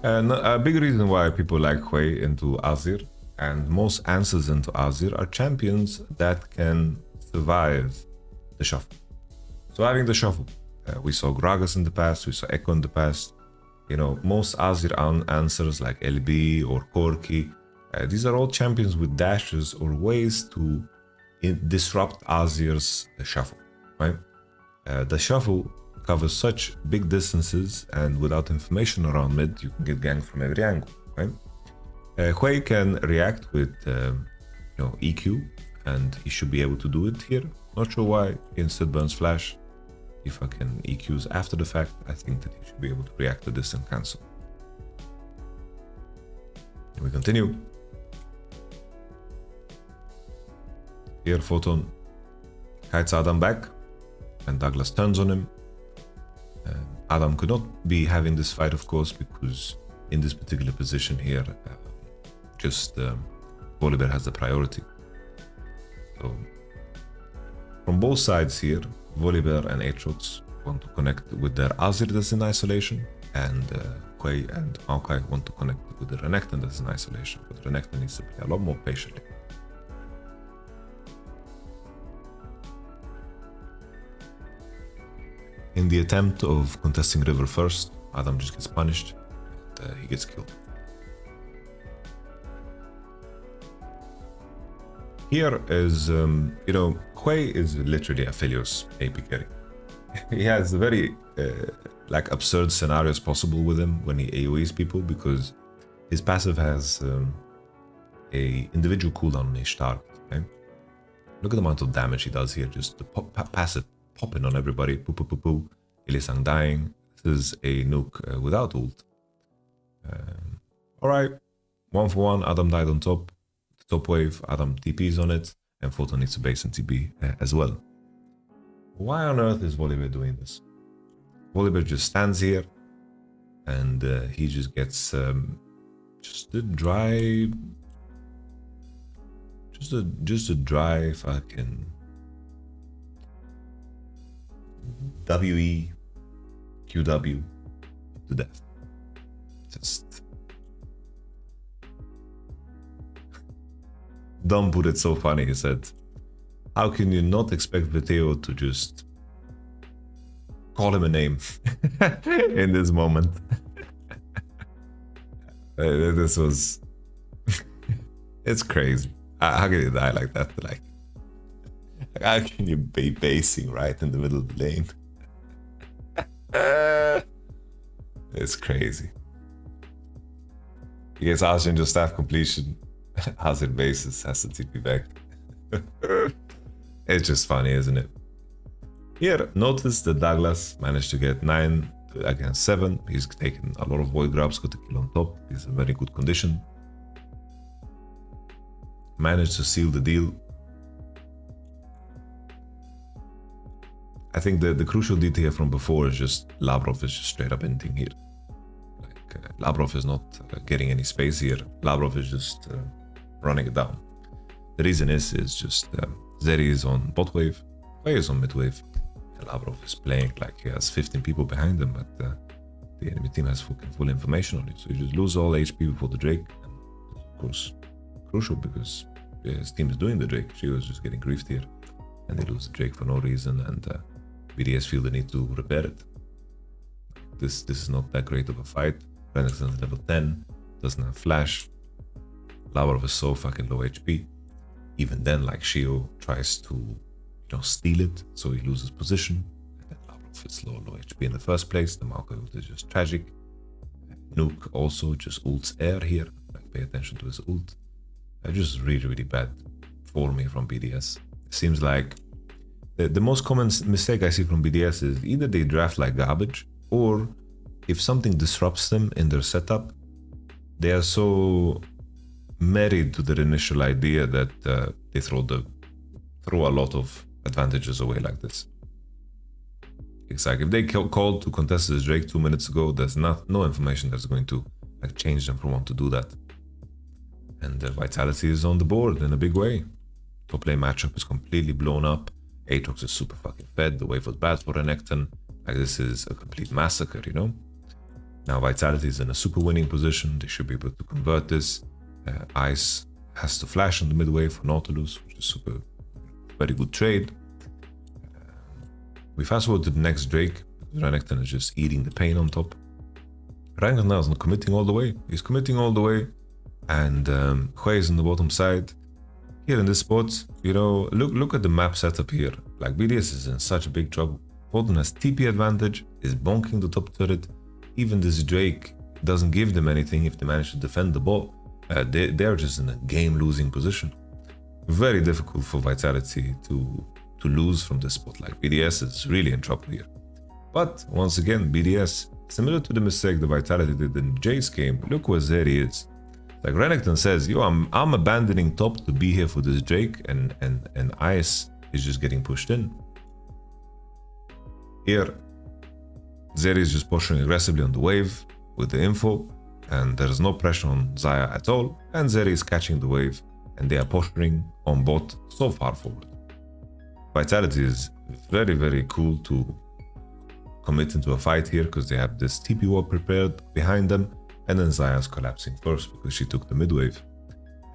And a big reason why people like Hui into Azir and most answers into Azir are champions that can survive the shuffle. Surviving the shuffle. We saw Gragas in the past, we saw Echo in the past. You know, most Azir answers like LB or Corki, these are all champions with dashes or ways to disrupt Azir's shuffle, right? The shuffle covers such big distances, and without information around mid, you can get ganked from every angle, right? Hui can react with EQ, and he should be able to do it here. Not sure why he instead burns flash. If I can EQs after the fact, I think that he should be able to react to this and cancel. And we continue. Here Photon kites Adam back, and Douglas turns on him. Adam could not be having this fight, of course, because in this particular position here, Volibear has the priority. So, from both sides here, Volibear and Aatrox want to connect with their Azir that's in isolation, and Hui and Maokai want to connect with the Renekton that's in isolation, but Renekton needs to play a lot more patiently. In the attempt of contesting river first, Adam just gets punished and he gets killed. Here is, Hui is literally a Philios AP carry. He has very absurd scenarios possible with him when he AoEs people, because his passive has a individual cooldown on each target. Okay? Look at the amount of damage he does here, just the passive popping on everybody. Poo poo poo poo. Ilisang dying. This is a nuke without ult. Alright, 1-for-1. Adam died on top. The top wave, Adam TPs on it, and Photon needs to base and TP as well. Why on earth is Volibear doing this? Volibear just stands here, and he just gets just a dry fucking WE QW to death. Just Dom put it so funny. He said, how can you not expect Viteo to just call him a name in this moment? This was it's crazy. How can you die like that? Like, how can you be basing right in the middle of the lane? It's crazy. He gets Azir into staff completion. Azir bases has to TP back. It's just funny, isn't it? Here, notice that Douglas managed to get 9 against 7. He's taken a lot of void grabs, got a kill on top. He's in very good condition. Managed to seal the deal. I think the crucial detail here from before is just Labrov is just straight up ending here. Like Labrov is not getting any space here. Labrov is just running it down. The reason is just Zeri is on bot wave, Hwei is on mid wave, and Labrov is playing like he has 15 people behind him, but the enemy team has full information on you. So you just lose all HP before the Drake, and of course crucial because his team is doing the Drake. She was just getting griefed here, and they lose the Drake for no reason, and BDS feel the need to repair it. This is not that great of a fight. Renekton's level 10, doesn't have flash. Labrov is so fucking low HP. Even then, like Shio tries to, steal it, so he loses position. And then Labrov is low HP in the first place. The Marco is just tragic. Nuke also just ults air here. Like, pay attention to his ult. Just really bad form here from BDS. It seems like the most common mistake I see from BDS is either they draft like garbage, or if something disrupts them in their setup, they are so married to their initial idea that they throw a lot of advantages away like this. It's like if they called to contest this Drake 2 minutes ago, there's no information that's going to like change them from want to do that. And Vitality is on the board in a big way. Top lane matchup is completely blown up. Aatrox is super fucking fed. The wave was bad for Renekton. Like, this is a complete massacre, Now Vitality is in a super winning position. They should be able to convert this. Ice has to flash on the mid wave for Nautilus, which is very good trade. We fast forward to the next Drake. Renekton is just eating the pain on top. Renekton now is not committing all the way. He's committing all the way. And Hwei is on the bottom side. Here in this spot, look at the map setup here. Like, BDS is in such a big trouble. Golden has TP advantage, is bonking the top turret. Even this Drake doesn't give them anything if they manage to defend the bot. They're just in a game-losing position. Very difficult for Vitality to lose from this spot. Like, BDS is really in trouble here. But once again, BDS, similar to the mistake the Vitality did in Jay's game, look where Zeri is. Like, Renekton says, I'm abandoning top to be here for this Drake, and Ice is just getting pushed in. Here, Zeri is just pushing aggressively on the wave with the info, and there is no pressure on Xayah at all, and Zeri is catching the wave, and they are posturing on bot so far forward. Vitality is very cool to commit into a fight here because they have this TP wall prepared behind them, and then Xayah's collapsing first because she took the mid wave.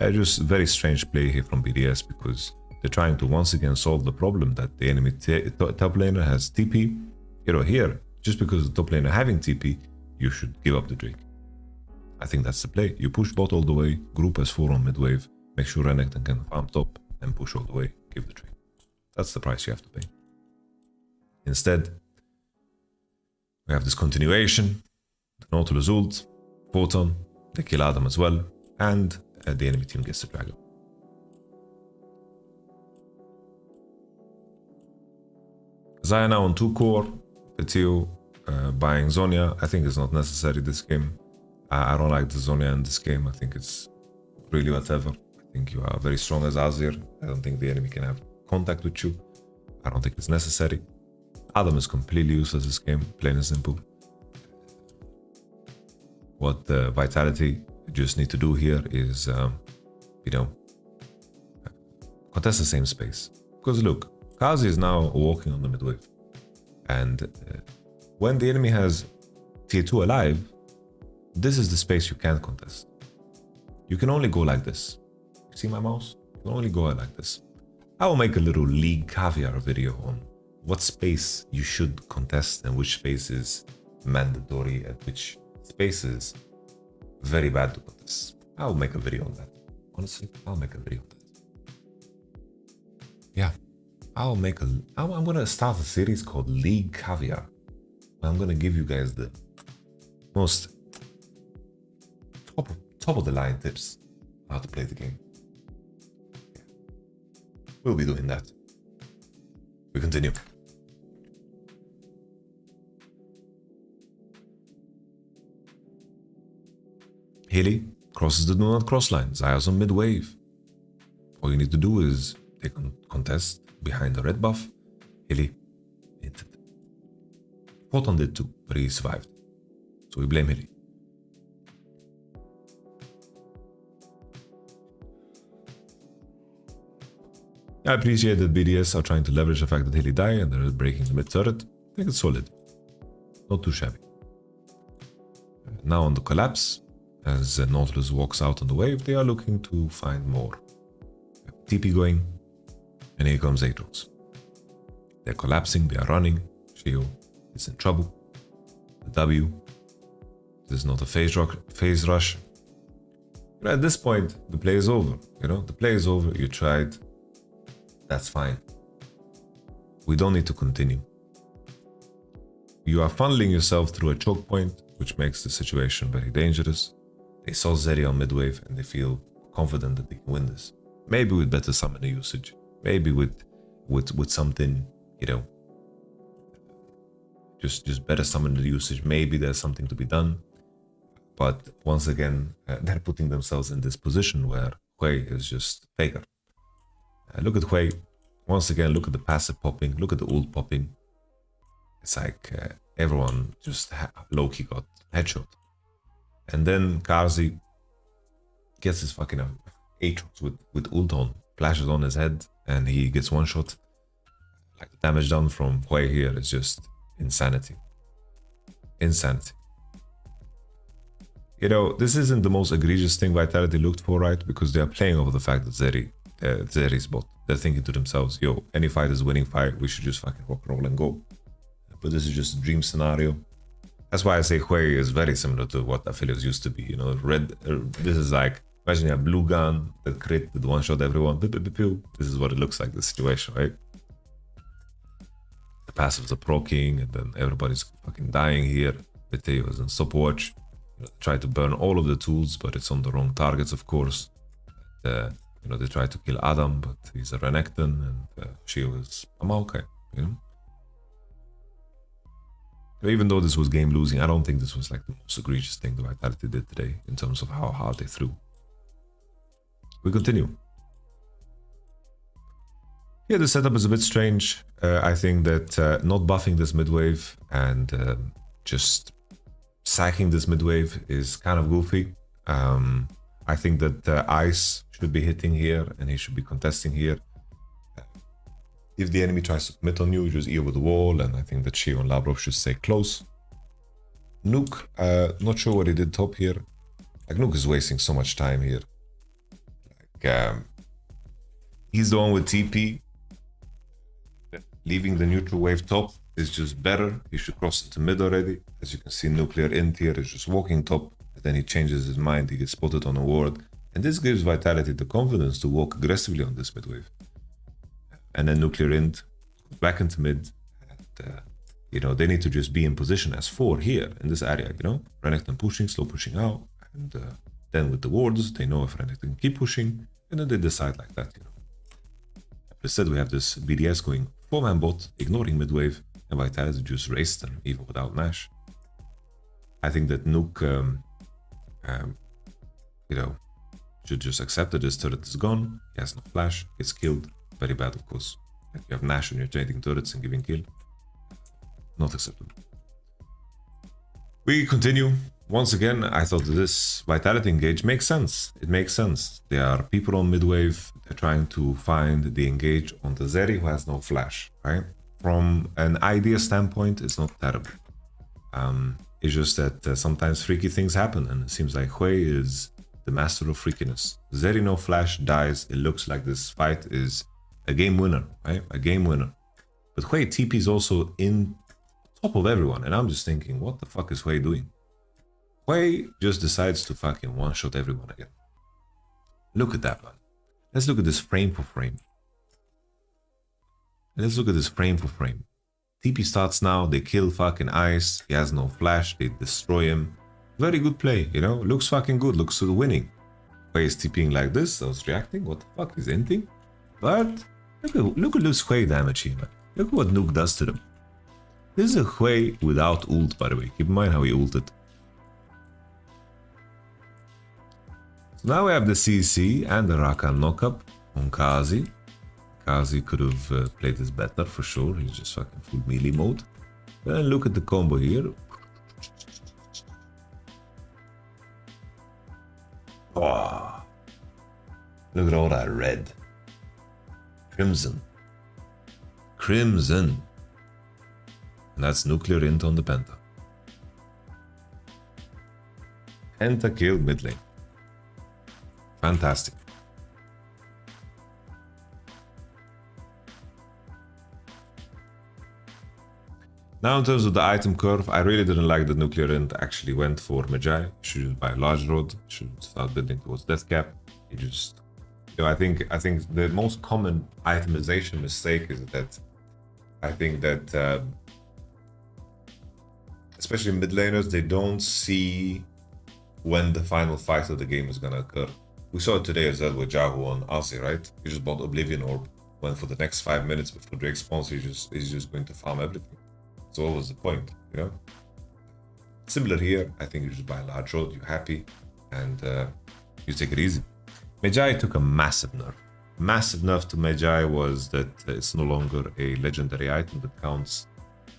Just very strange play here from BDS because they're trying to once again solve the problem that the enemy top laner has TP. Here, just because the top laner having TP, you should give up the Drake. I think that's the play. You push bot all the way, group as 4 on mid wave, make sure Renekton can farm top, and push all the way, give the Drake. That's the price you have to pay. Instead, we have this continuation, the Nautilus ult, Photon, they kill Adam as well, and the enemy team gets the dragon. Xayah now on 2 core, Petio buying Zhonya. I think it's not necessary this game. I don't like the Zhonya in this game. I think it's really whatever. I think you are very strong as Azir. I don't think the enemy can have contact with you. I don't think it's necessary. Adam is completely useless this game, plain and simple. What the Vitality just need to do here is, contest the same space. Because look, Kazi is now walking on the mid wave. And when the enemy has tier 2 alive, this is the space you can't contest. You can only go like this. You see my mouse? You can only go like this. I will make a little League caviar video on what space you should contest and which space is mandatory and which space is very bad to contest. I'll make a video on that. Honestly, I'll make a video on that. Yeah, I'm gonna start a series called League Caviar. I'm gonna give you guys the most top of the line tips on how to play the game. Yeah. we'll be doing that. We continue. Haley crosses the do not cross line. Zaya's on mid wave. All you need to do is take a contest behind the red buff. Haley hinted. Photon did too, but he survived. So we blame Haley. I appreciate that BDS are trying to leverage the fact that Haley died and they're breaking the mid turret. I think it's solid. Not too shabby. Now on the collapse, as Nautilus walks out on the wave, they are looking to find more. TP going, and here comes Aatrox. They're collapsing, they are running. Shio is in trouble. The W. This is not a phase rush. But at this point, the play is over. The play is over. You tried. That's fine. We don't need to continue. You are funneling yourself through a choke point, which makes the situation very dangerous. They saw Zeri on mid-wave and they feel confident that they can win this. Maybe with better summoner usage. Maybe with something, just better summoner usage. Maybe there's something to be done. But once again, they're putting themselves in this position where Hui is just faker. Look at Hui. Once again, look at the passive popping. Look at the ult popping. It's like everyone just low-key got headshot. And then Karzi gets his fucking Aatrox with ult on, flashes on his head, and he gets one shot. Like the damage done from Hui here is just insanity. Insanity. This isn't the most egregious thing Vitality looked for, right? Because they are playing over the fact that Zeri's bot. They're thinking to themselves, yo, any fight is a winning fight, we should just fucking rock and roll and go. But this is just a dream scenario. That's why I say Hui is very similar to what Aphelios used to be. This is like, imagine you have blue gun, that crit, that one-shot everyone. This is what it looks like, the situation, right? The passives are proccing, and then everybody's fucking dying here. Beteo is in stopwatch. Try to burn all of the tools, but it's on the wrong targets, of course. They try to kill Adam, but he's a Renekton, and Shio is a Maokai, Even though this was game losing, I don't think this was like the most egregious thing the Vitality did today in terms of how hard they threw. We continue. Yeah, the setup is a bit strange. I think that not buffing this mid-wave and just sacking this mid-wave is kind of goofy. I think that Ice should be hitting here and he should be contesting here. If the enemy tries to commit on you, you just E over the wall, and I think that Shio and Labrov should stay close. Nuke, not sure what he did top here. Like, Nuke is wasting so much time here. He's the one with TP. Leaving the neutral wave top is just better. He should cross into mid already. As you can see, Nuclear Int here is just walking top, and then he changes his mind, he gets spotted on a ward. And this gives Vitality the confidence to walk aggressively on this mid wave. And then Nuclear Int back into mid. And, they need to just be in position as 4 here in this area, Renekton pushing, slow pushing out. And then with the wards, they know if Renekton keep pushing. And then they decide like that, Instead, we have this BDS going 4-man bot, ignoring mid wave. And Vitality just raced them, even without Nash. I think that Nuke, should just accept that this turret is gone. He has no flash, gets killed. Very bad, of course. If you have Nash when you're trading turrets and giving kill. Not acceptable. We continue. Once again, I thought that this Vitality engage makes sense. It makes sense. There are people on mid-wave. They're trying to find the engage on the Zeri who has no flash, right? From an idea standpoint, it's not terrible. It's just that sometimes freaky things happen, and it seems like Hui is the master of freakiness. Zeri no flash dies. It looks like this fight is a game winner, right? A game winner. But Hui TP is also in top of everyone, and I'm just thinking, what the fuck is Hui doing? Hui just decides to fucking one-shot everyone again. Look at that, man. Let's look at this frame for frame. Let's look at this frame for frame. TP starts now, they kill fucking Ice, he has no flash, they destroy him. Very good play, looks fucking good, looks winning. Hui is TPing like this, I was reacting, what the fuck, he's inting? But Look at this Hui damage here, man. Look at what Nuke does to them. This is a Hui without ult, by the way. Keep in mind how he ulted. So now we have the CC and the Rakan knockup on Kazi. Kazi could have played this better for sure. He's just fucking full melee mode. Then look at the combo here. Oh, look at all that red. Crimson. Crimson. And that's nuclear int on the Penta. Penta killed mid lane. Fantastic. Now in terms of the item curve, I really didn't like that nuclear int actually went for Magi. Should just buy a large road, should start building towards death cap. He just, you know, I think the most common itemization mistake is that I think that especially mid laners, they don't see when the final fight of the game is gonna occur. We saw it today as well with Jahu on Aussie, right? He just bought Oblivion Orb, went for the next 5 minutes before Drake spawns. He's just going to farm everything. So what was the point, you know? Similar here, I think you just buy a large road, you're happy, and you take it easy. Magi took a massive nerf. Massive nerf to Magi was that it's no longer a legendary item that counts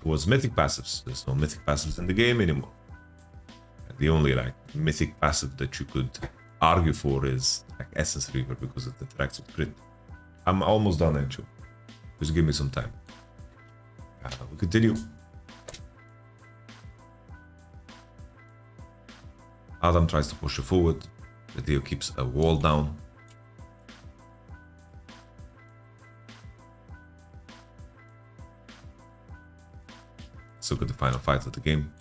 towards mythic passives. There's no mythic passives in the game anymore. The only like mythic passive that you could argue for is like Essence Reaver because it interacts with crit. I'm almost done actually. Just give me some time. We continue. Adam tries to push it forward. The Dio keeps a wall down. So good, the final fight of the game.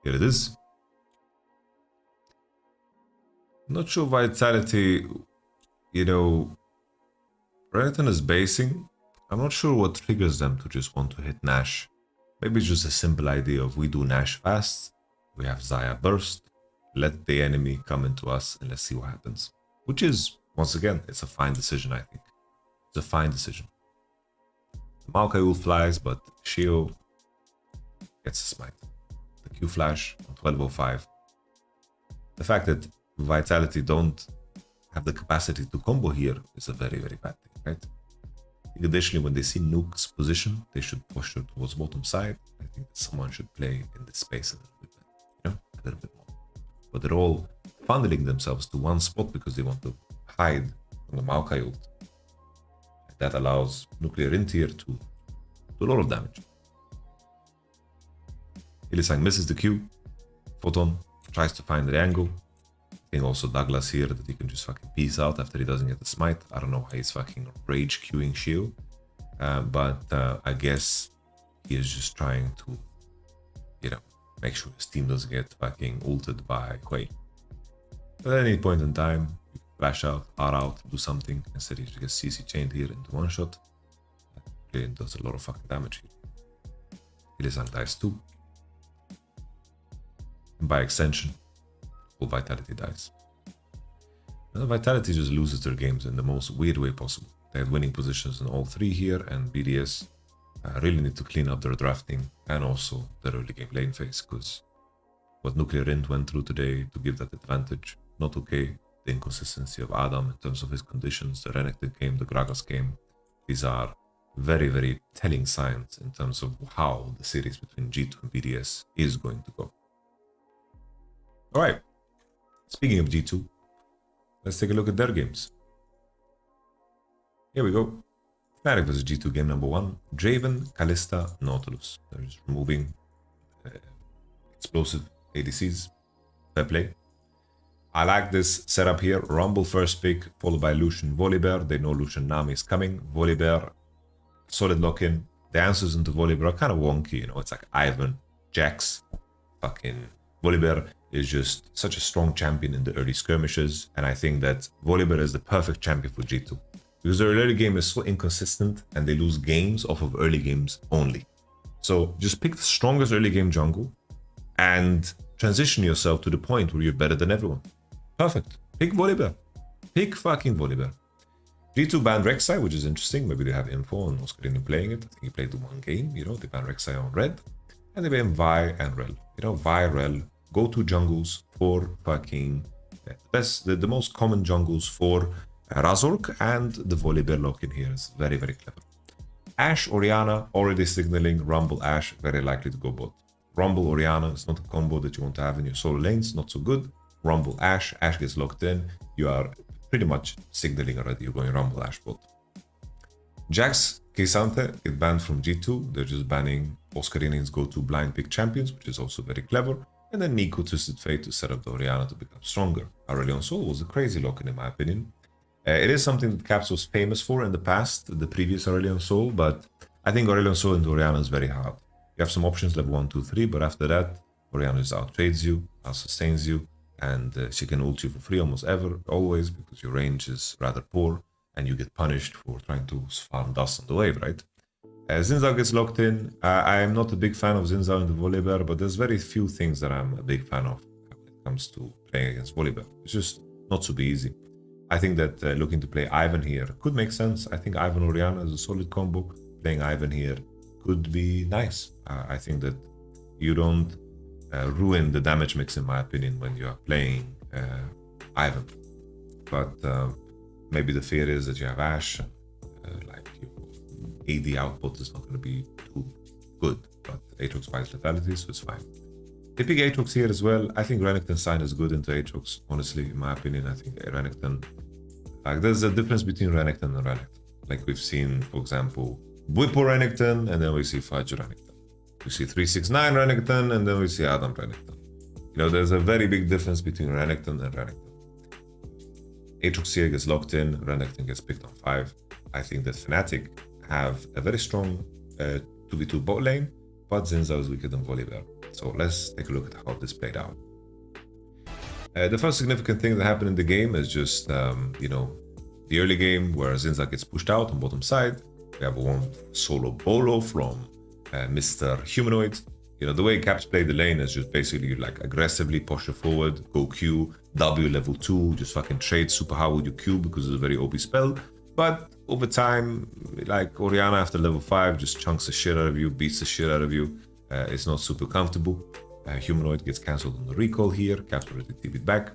Here it is. Not sure Vitality, you know, Renekton is basing. I'm not sure what triggers them to just want to hit Nash. Maybe it's just a simple idea of we do Nash fast, we have Xayah burst, let the enemy come into us and let's see what happens. Which is, once again, it's a fine decision, I think. It's a fine decision. Maokai Ult flies, but Shio gets a smite. The Q flash on 1205. The fact that Vitality don't have the capacity to combo here is a very, very bad thing, right? Additionally, when they see Nuke's position, they should push her towards bottom side. I think that someone should play in this space a little bit better, you know, a little bit more. But they're all funneling themselves to one spot because they want to hide from the Maokai ult. That allows nuclear int here to do a lot of damage. Illisang misses the Q. Photon tries to find the angle. I think also Douglas here that he can just fucking peace out after he doesn't get the smite. I don't know how he's fucking rage queuing Shio. But I guess he is just trying to, you know, make sure his team doesn't get fucking ulted by Hui. But at any point in time, you can flash out, R out, do something. Instead he just gets CC chained here into one shot. It does a lot of fucking damage here. Illisang dies too. And by extension, all Vitality dies. And Vitality just loses their games in the most weird way possible. They have winning positions in all three here, and BDS really need to clean up their drafting and also their early game lane phase, because what Nuclear Int went through today to give that advantage, not okay. The inconsistency of Adam in terms of his conditions, the Renekton game, the Gragas game, these are very, very telling signs in terms of how the series between G2 and BDS is going to go. Alright, speaking of G2, let's take a look at their games. Here we go. Fnatic vs G2 game number 1. Draven, Kalista, Nautilus. They're just removing explosive ADCs. Fair play. I like this setup here. Rumble first pick, followed by Lucian Volibear. They know Lucian Nami is coming. Volibear, solid lock-in. The answers into Volibear are kind of wonky, you know. It's like Ivan, Jax, fucking Volibear is just such a strong champion in the early skirmishes, and I think that Volibear is the perfect champion for G2. Because their early game is so inconsistent and they lose games off of early games only. So just pick the strongest early game jungle and transition yourself to the point where you're better than everyone. Perfect. Pick Volibear. Pick fucking Volibear. G2 banned Rek'Sai, which is interesting. Maybe they have info on Oscarino playing it. I think he played the one game, you know, they banned Rek'Sai on red. And they banned Vi and Rel. You know, Vi, Rel, go-to jungles for fucking the most common jungles for Razork, and the Volibear lock in here is very, very clever. Ashe, Orianna, already signaling Rumble Ashe, very likely to go bot. Rumble Orianna is not a combo that you want to have in your solo lanes, not so good. Rumble Ashe, Ashe gets locked in, you are pretty much signaling already, you're going Rumble Ashe bot. Jax, K'Sante get banned from G2, they're just banning Oscarinians go-to blind pick champions, which is also very clever. And then Nico Twisted Fate to set up the Orianna to become stronger. Aurelion Sol was a crazy lock-in my opinion. It is something that Caps was famous for in the past, the previous Aurelion Sol, but I think Aurelion Sol into Orianna is very hard. You have some options level 1, 2, 3, but after that, Orianna just out-trades you, out-sustains you, and she can ult you for free almost always, because your range is rather poor, and you get punished for trying to farm dust on the wave, right? Xin Zhao gets locked in. I am not a big fan of Xin Zhao in the Volibear, but there's very few things that I'm a big fan of when it comes to playing against Volibear. It's just not super easy. I think that looking to play Ivan here could make sense. I think Ivan Orianna is a solid combo. Playing Ivan here could be nice. I think that you don't ruin the damage mix, in my opinion, when you are playing Ivan. But maybe the fear is that you have Ashe, like your AD output is not going to be too good, but Aatrox buys lethality, so it's fine. They pick Aatrox here as well. I think Renekton sign is good into Aatrox, honestly, in my opinion. I think Renekton, like there's a difference between Renekton and Renekton. Like we've seen, for example, Bwipo Renekton, and then we see Fudge Renekton. We see 369 Renekton, and then we see Adam Renekton. You know, there's a very big difference between Renekton and Renekton. Aatrox here gets locked in, Renekton gets picked on 5. I think that Fnatic have a very strong 2v2 bot lane, but Xin Zhao is weaker than Volibear. So let's take a look at how this played out. The first significant thing that happened in the game is just, you know, the early game where Xin Zhao gets pushed out on bottom side. We have one solo bolo from Mr. Humanoid. You know, the way Caps play the lane is just basically like aggressively push it forward, go Q, W level 2, just fucking trade super hard with your Q because it's a very OP spell. But over time, like Orianna after level 5 just chunks the shit out of you, beats the shit out of you. It's not super comfortable. Humanoid gets cancelled on the recall here. Caps already TV'd back.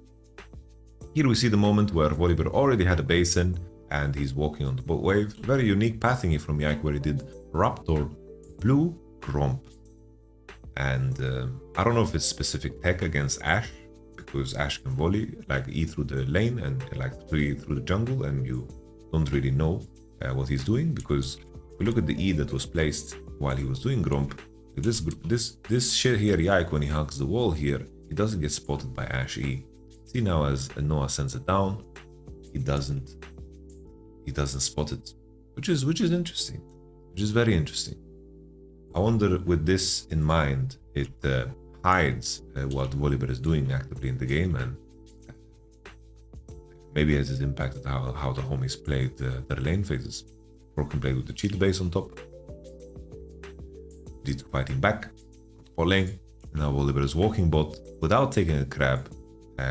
Here we see the moment where Volibear already had a basin and he's walking on the bot wave. Very unique pathing here from Yike where he did Raptor, Blue, Gromp. And I don't know if it's specific tech against Ashe, because Ashe can volley, like E through the lane and like 3 through the jungle, and you don't really know what he's doing, because if we look at the E that was placed while he was doing Gromp, this shit here, Yike, when he hugs the wall here, he doesn't get spotted by Ashe E. See now as Noah sends it down, he doesn't spot it, which is interesting, which is very interesting. I wonder, with this in mind, it hides what Volibear is doing actively in the game, and maybe has it impacted how the homies played their lane phases. Broken played with the cheat base on top. G2 fighting back, bot lane. Now Volibear is walking bot without taking a crab,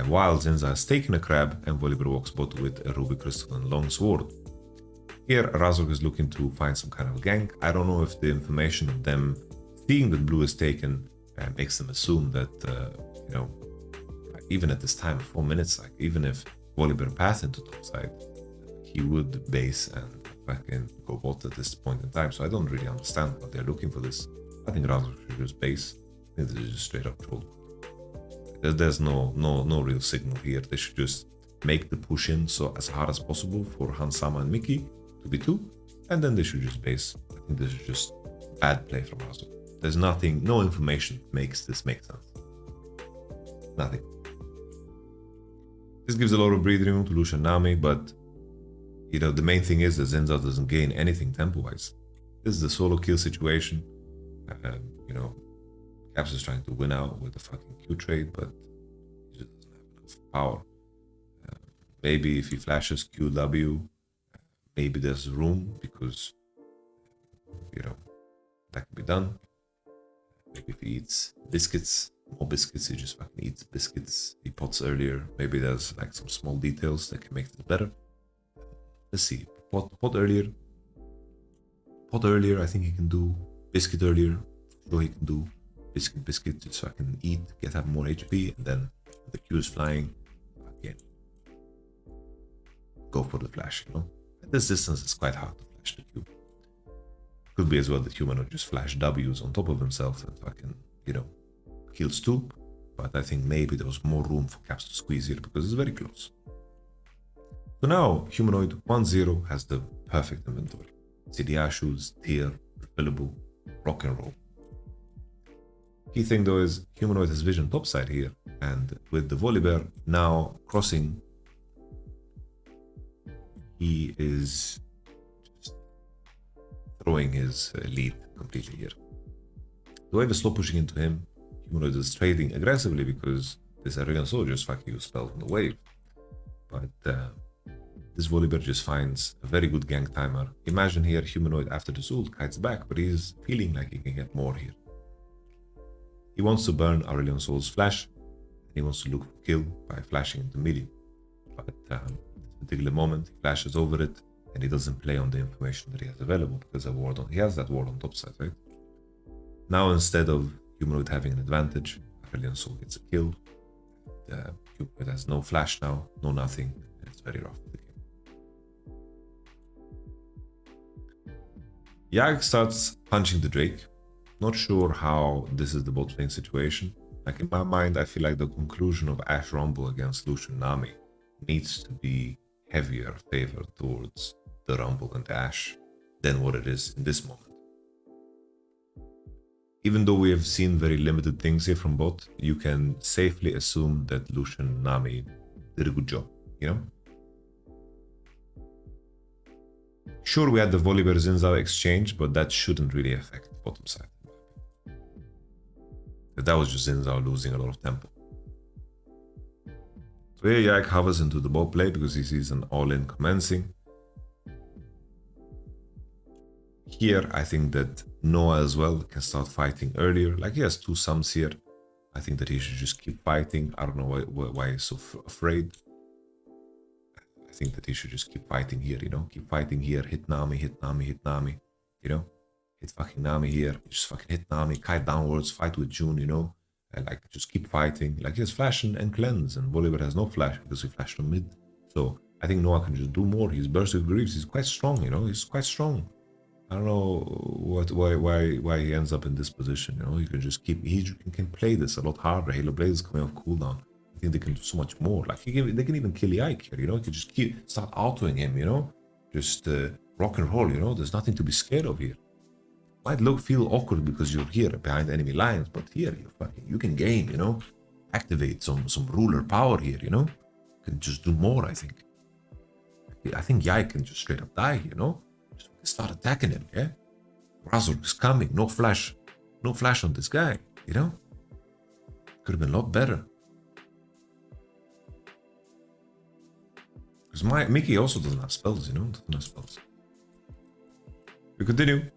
while Xin Zhao is taking a crab, and Volibear walks bot with a ruby crystal and long sword. Here, Razork is looking to find some kind of gank. I don't know if the information of them seeing that blue is taken makes them assume that, you know, even at this time, 4 minutes, like even if Volibear passed into top side, he would base and fucking go bot at this point in time. So I don't really understand what they're looking for this. I think Razork should just base. I think this is just straight up troll. There's no real signal here. They should just make the push in so as hard as possible for Hansama and Mickey to be 2, and then they should just base. I think this is just bad play from Razork. There's nothing, no information makes this make sense. Nothing. This gives a lot of breathing room to Lucian Nami, but you know, the main thing is that Xin Zhao doesn't gain anything tempo-wise. This is a solo kill situation. You know, Caps is trying to win out with the fucking Q trade, but power. Maybe if he flashes QW, maybe there's room because, you know, that can be done. Maybe if he eats biscuits, more biscuits, he just fucking eats biscuits. He pots earlier. Maybe there's like some small details that can make this better. Let's see. Pot earlier. Pot earlier, I think he can do. Biscuit earlier, sure he can do. Biscuit, just so I can eat, have more HP, and then the Q is flying. Again, go for the flash, you know? At this distance, it's quite hard to flash the Q. Could be as well that human would just flash W's on top of himself and fucking, you know, kills too. But I think maybe there was more room for Caps to squeeze here because it's very close. So now, Humanoid 1-0 has the perfect inventory. CDR shoes, tier, refillable, rock and roll. Key thing though is Humanoid has vision topside here, and with the Volibear now crossing, he is just throwing his lead completely here. The wave is slow pushing into him. Humanoid is trading aggressively because this Aurelion Soul just fucking use spell from the wave. But this Volibear just finds a very good gank timer. Imagine here Humanoid after the ult kites back, but he's feeling like he can get more here. He wants to burn Aurelion Soul's flash, and he wants to look for kill by flashing into melee. But at this particular moment, he flashes over it, and he doesn't play on the information that he has available because he has that ward on top side, right? Now instead of Humanoid having an advantage, Aurelion Soul gets a kill. Humanoid has no flash now, no nothing, and it's very rough for the game. Yag starts punching the Drake. Not sure how this is the bot lane situation. Like in my mind, I feel like the conclusion of Ashe Rumble against Lucian Nami needs to be heavier favor towards the Rumble and Ashe than what it is in this moment. Even though we have seen very limited things here from bot, you can safely assume that Lucian Nami did a good job, you know? Sure, we had the Volibear Zinzao exchange, but that shouldn't really affect bottom side. That was just Zinzao losing a lot of tempo. So here Yak hovers into the bot play because he sees an all-in commencing. Here, I think that Noah as well can start fighting earlier. Like he has two sums here. I think that he should just keep fighting. I don't know why he's so afraid. I think that he should just keep fighting here, you know? Keep fighting here, hit Nami, hit Nami, hit Nami, you know? Hit fucking Nami here, just fucking hit Nami, kite downwards, fight with June, you know? And like, just keep fighting. Like, he has flash and cleanse, and Volibear has no flash because he flashed from mid. So, I think Noah can just do more. He's burst with Greaves, he's quite strong, you know? He's quite strong. I don't know why he ends up in this position, you know? You can just keep, he can play this a lot harder. Halo Blade is coming off cooldown. I think they can do so much more. Like, they can even kill Yike here, you know? You can just start autoing him, you know? Just rock and roll, you know? There's nothing to be scared of here. Might feel awkward because you're here behind enemy lines, but here you can game, you know, activate some ruler power here, you know, you can just do more. I think Yai can just straight up die, you know, just start attacking him. Yeah, Razor is coming, no flash on this guy, you know, could have been a lot better. Because Mickey also doesn't have spells, you know, doesn't have spells. We continue.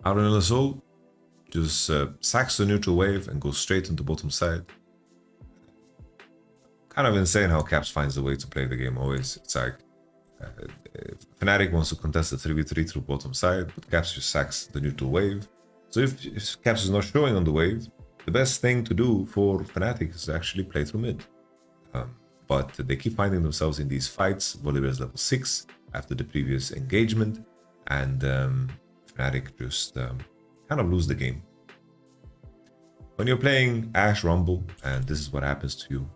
Aurelion Soul just sacks the neutral wave and goes straight into bottom side. Kind of insane how Caps finds a way to play the game always. It's like Fnatic wants to contest the 3v3 through bottom side, but Caps just sacks the neutral wave. So if Caps is not showing on the wave, the best thing to do for Fnatic is to actually play through mid. But they keep finding themselves in these fights. Volibear is level 6 after the previous engagement, and Fnatic just kind of lose the game. When you're playing Ashe Rumble, and this is what happens to you,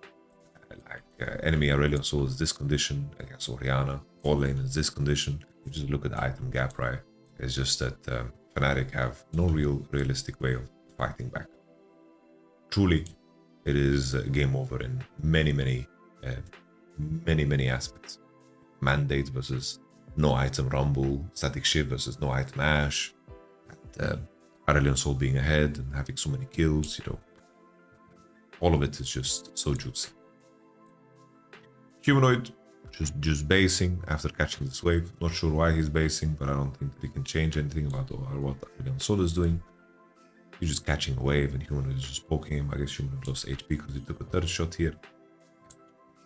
enemy Aurelion Soul is this condition against Orianna, all lane is this condition, you just look at the item gap, right? It's just that Fnatic have no realistic way of fighting back. Truly, it is game over in many aspects. Mandate versus no item Rumble, static shift versus no item Ashe, and Aurelion Sol being ahead and having so many kills, you know. All of it is just so juicy. Humanoid just basing after catching this wave. Not sure why he's basing, but I don't think that he can change anything about what Aurelion Sol is doing. He's just catching a wave and Humanoid is just poking him. I guess Humanoid lost HP because he took a third shot here.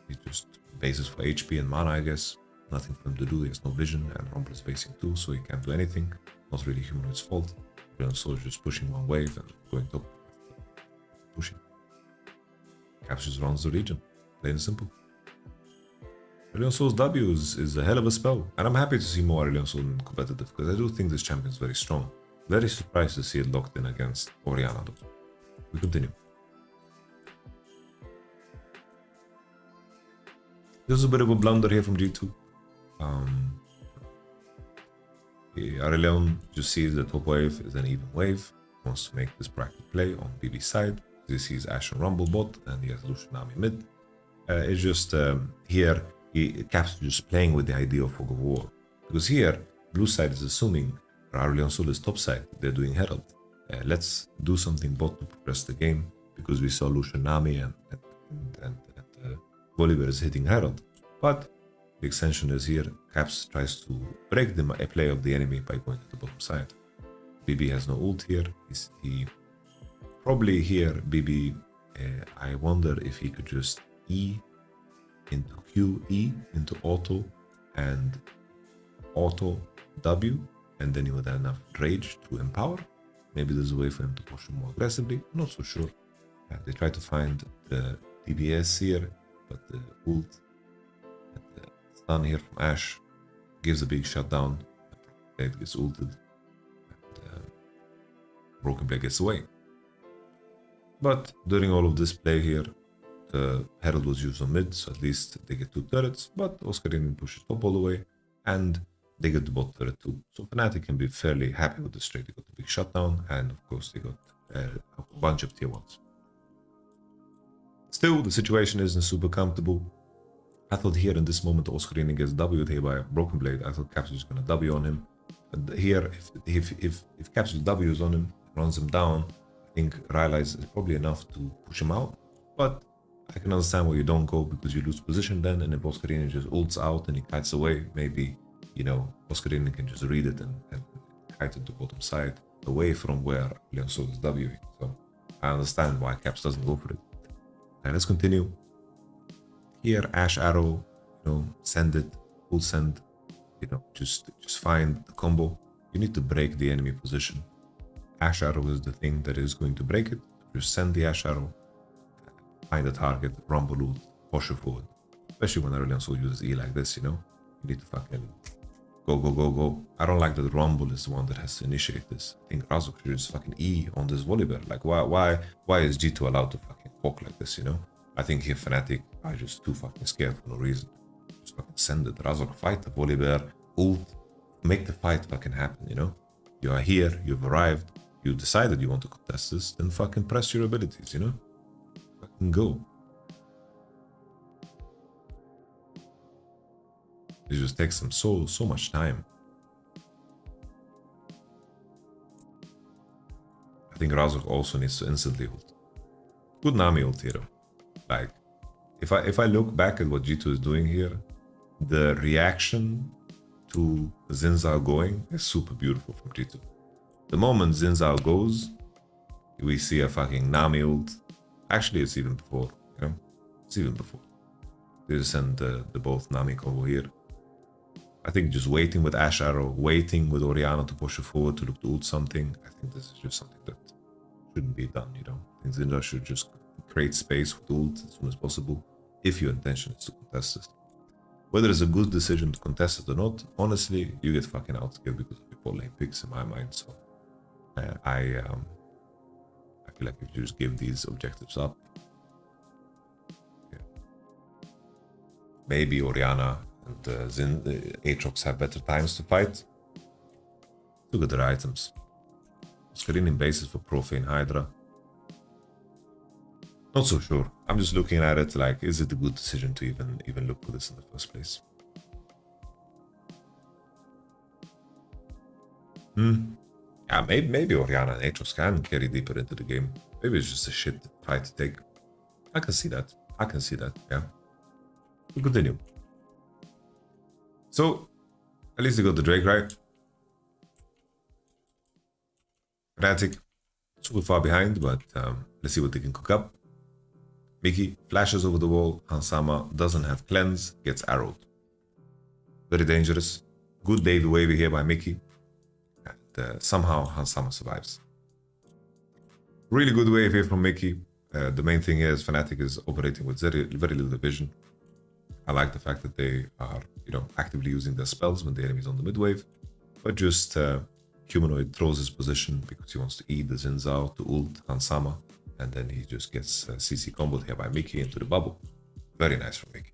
He just bases for HP and mana, I guess. Nothing for him to do. He has no vision, and Rumble is basing too, so he can't do anything. Not really Humanoid's fault. Aurelion Sol is just pushing one wave and going top. Pushing. Caps just runs the region. Plain and simple. Aurelion Sol's W is a hell of a spell, and I'm happy to see more Aurelion Sol in competitive because I do think this champion is very strong. Very surprised to see it locked in against Orianna though. We continue. There's a bit of a blunder here from G2. Aurelion just sees the top wave is an even wave. Wants to make this proactive play on BB's side. He sees Ashe and Rumble bot, and he has Lucian Nami mid. It's just here, Caps just playing with the idea of Fog of War. Because here, blue side is assuming Aurelion Sol is top side, they're doing Herald. Let's do something bot to progress the game, because we saw Lucian Nami and Volibear is hitting Herald. But the extension is here, Caps tries to break the play of the enemy by going to the bottom side. BB has no ult here. He probably here, BB, I wonder if he could just E into Q, E into auto, and auto W, and then he would have enough rage to empower. Maybe there's a way for him to push him more aggressively. I'm not so sure. They try to find the DBS here, but the ult and the stun here from Ashe gives a big shutdown. Blade gets ulted, and Broken Blade gets away. But during all of this play here, the Herald was used on mid, so at least they get 2 turrets, but Oscarinin pushes top all the way, and they get the bot turret too. So Fnatic can be fairly happy with this trade. They got the big shutdown, and of course they got a bunch of tier 1s. Still, the situation isn't super comfortable. I thought here in this moment Oscarinin gets W'd here by a Broken Blade. I thought Caps was going to W on him. But here, if Caps W's on him, runs him down, I think Ryla is probably enough to push him out. But I can understand why you don't go, because you lose position then, and if Oscarinin just ults out and he kites away, maybe, you know, Oscarinin can just read it and kite it to bottom side, away from where Aurelion Sol is Wing. So I understand why Caps doesn't go for it. And let's continue. Here, Ashe Arrow, you know, send it, full send, you know, just find the combo. You need to break the enemy position. Ashe Arrow is the thing that is going to break it. Just send the Ashe Arrow, find the target, rumble ult, push it forward. Especially when Aurelion Sol uses E like this, you know? You need to fucking go. I don't like that Rumble is the one that has to initiate this. I think Razok should just fucking E on this Volibear. Like, why is G2 allowed to fucking poke like this, you know? I think here Fnatic are just too fucking scared for no reason. Just fucking send it. Razok, fight the Volibear, ult, make the fight fucking happen, you know? You are here, you've arrived, you decided you want to contest this, then fucking press your abilities, you know? Fucking go. It just takes them so much time. I think Razok also needs to instantly ult. Good Nami ult here. Like, if I look back at what G2 is doing here, the reaction to Xin Zhao going is super beautiful from G2. The moment Xin Zhao goes, we see a fucking Nami ult. Actually, it's even before, you know? It's even before. They just send the both Nami combo here. I think just waiting with Ashe Arrow, waiting with Orianna to push it forward to look to ult something, I think this is just something that shouldn't be done, you know? I think Xin Zhao should just create space with ult as soon as possible, if your intention is to contest this. Whether it's a good decision to contest it or not, honestly, you get fucking outskilled because of your bot lane picks in my mind, so I feel like if you just give these objectives up, yeah. Maybe Orianna and Aatrox have better times to fight. Look at their items. Screening bases for Profane Hydra. Not so sure. I'm just looking at it like, is it a good decision to even look for this in the first place? Yeah, maybe Orianna and Aatrox can carry deeper into the game. Maybe it's just a shit fight to take. I can see that. I can see that, yeah. We continue. So, at least they got the Drake, right? Fnatic, super far behind, but let's see what they can cook up. Mickey flashes over the wall. Hansama doesn't have cleanse, gets arrowed. Very dangerous. Good Dave wavy here by Mickey. And somehow Hansama survives. Really good wave here from Mickey. The main thing is Fnatic is operating with very little vision. I like the fact that they are, actively using their spells when the enemy is on the mid wave. But just Humanoid throws his position because he wants to eat the Zinzao to ult Hansama. And then he just gets CC comboed here by Mickey into the bubble. Very nice from Mickey.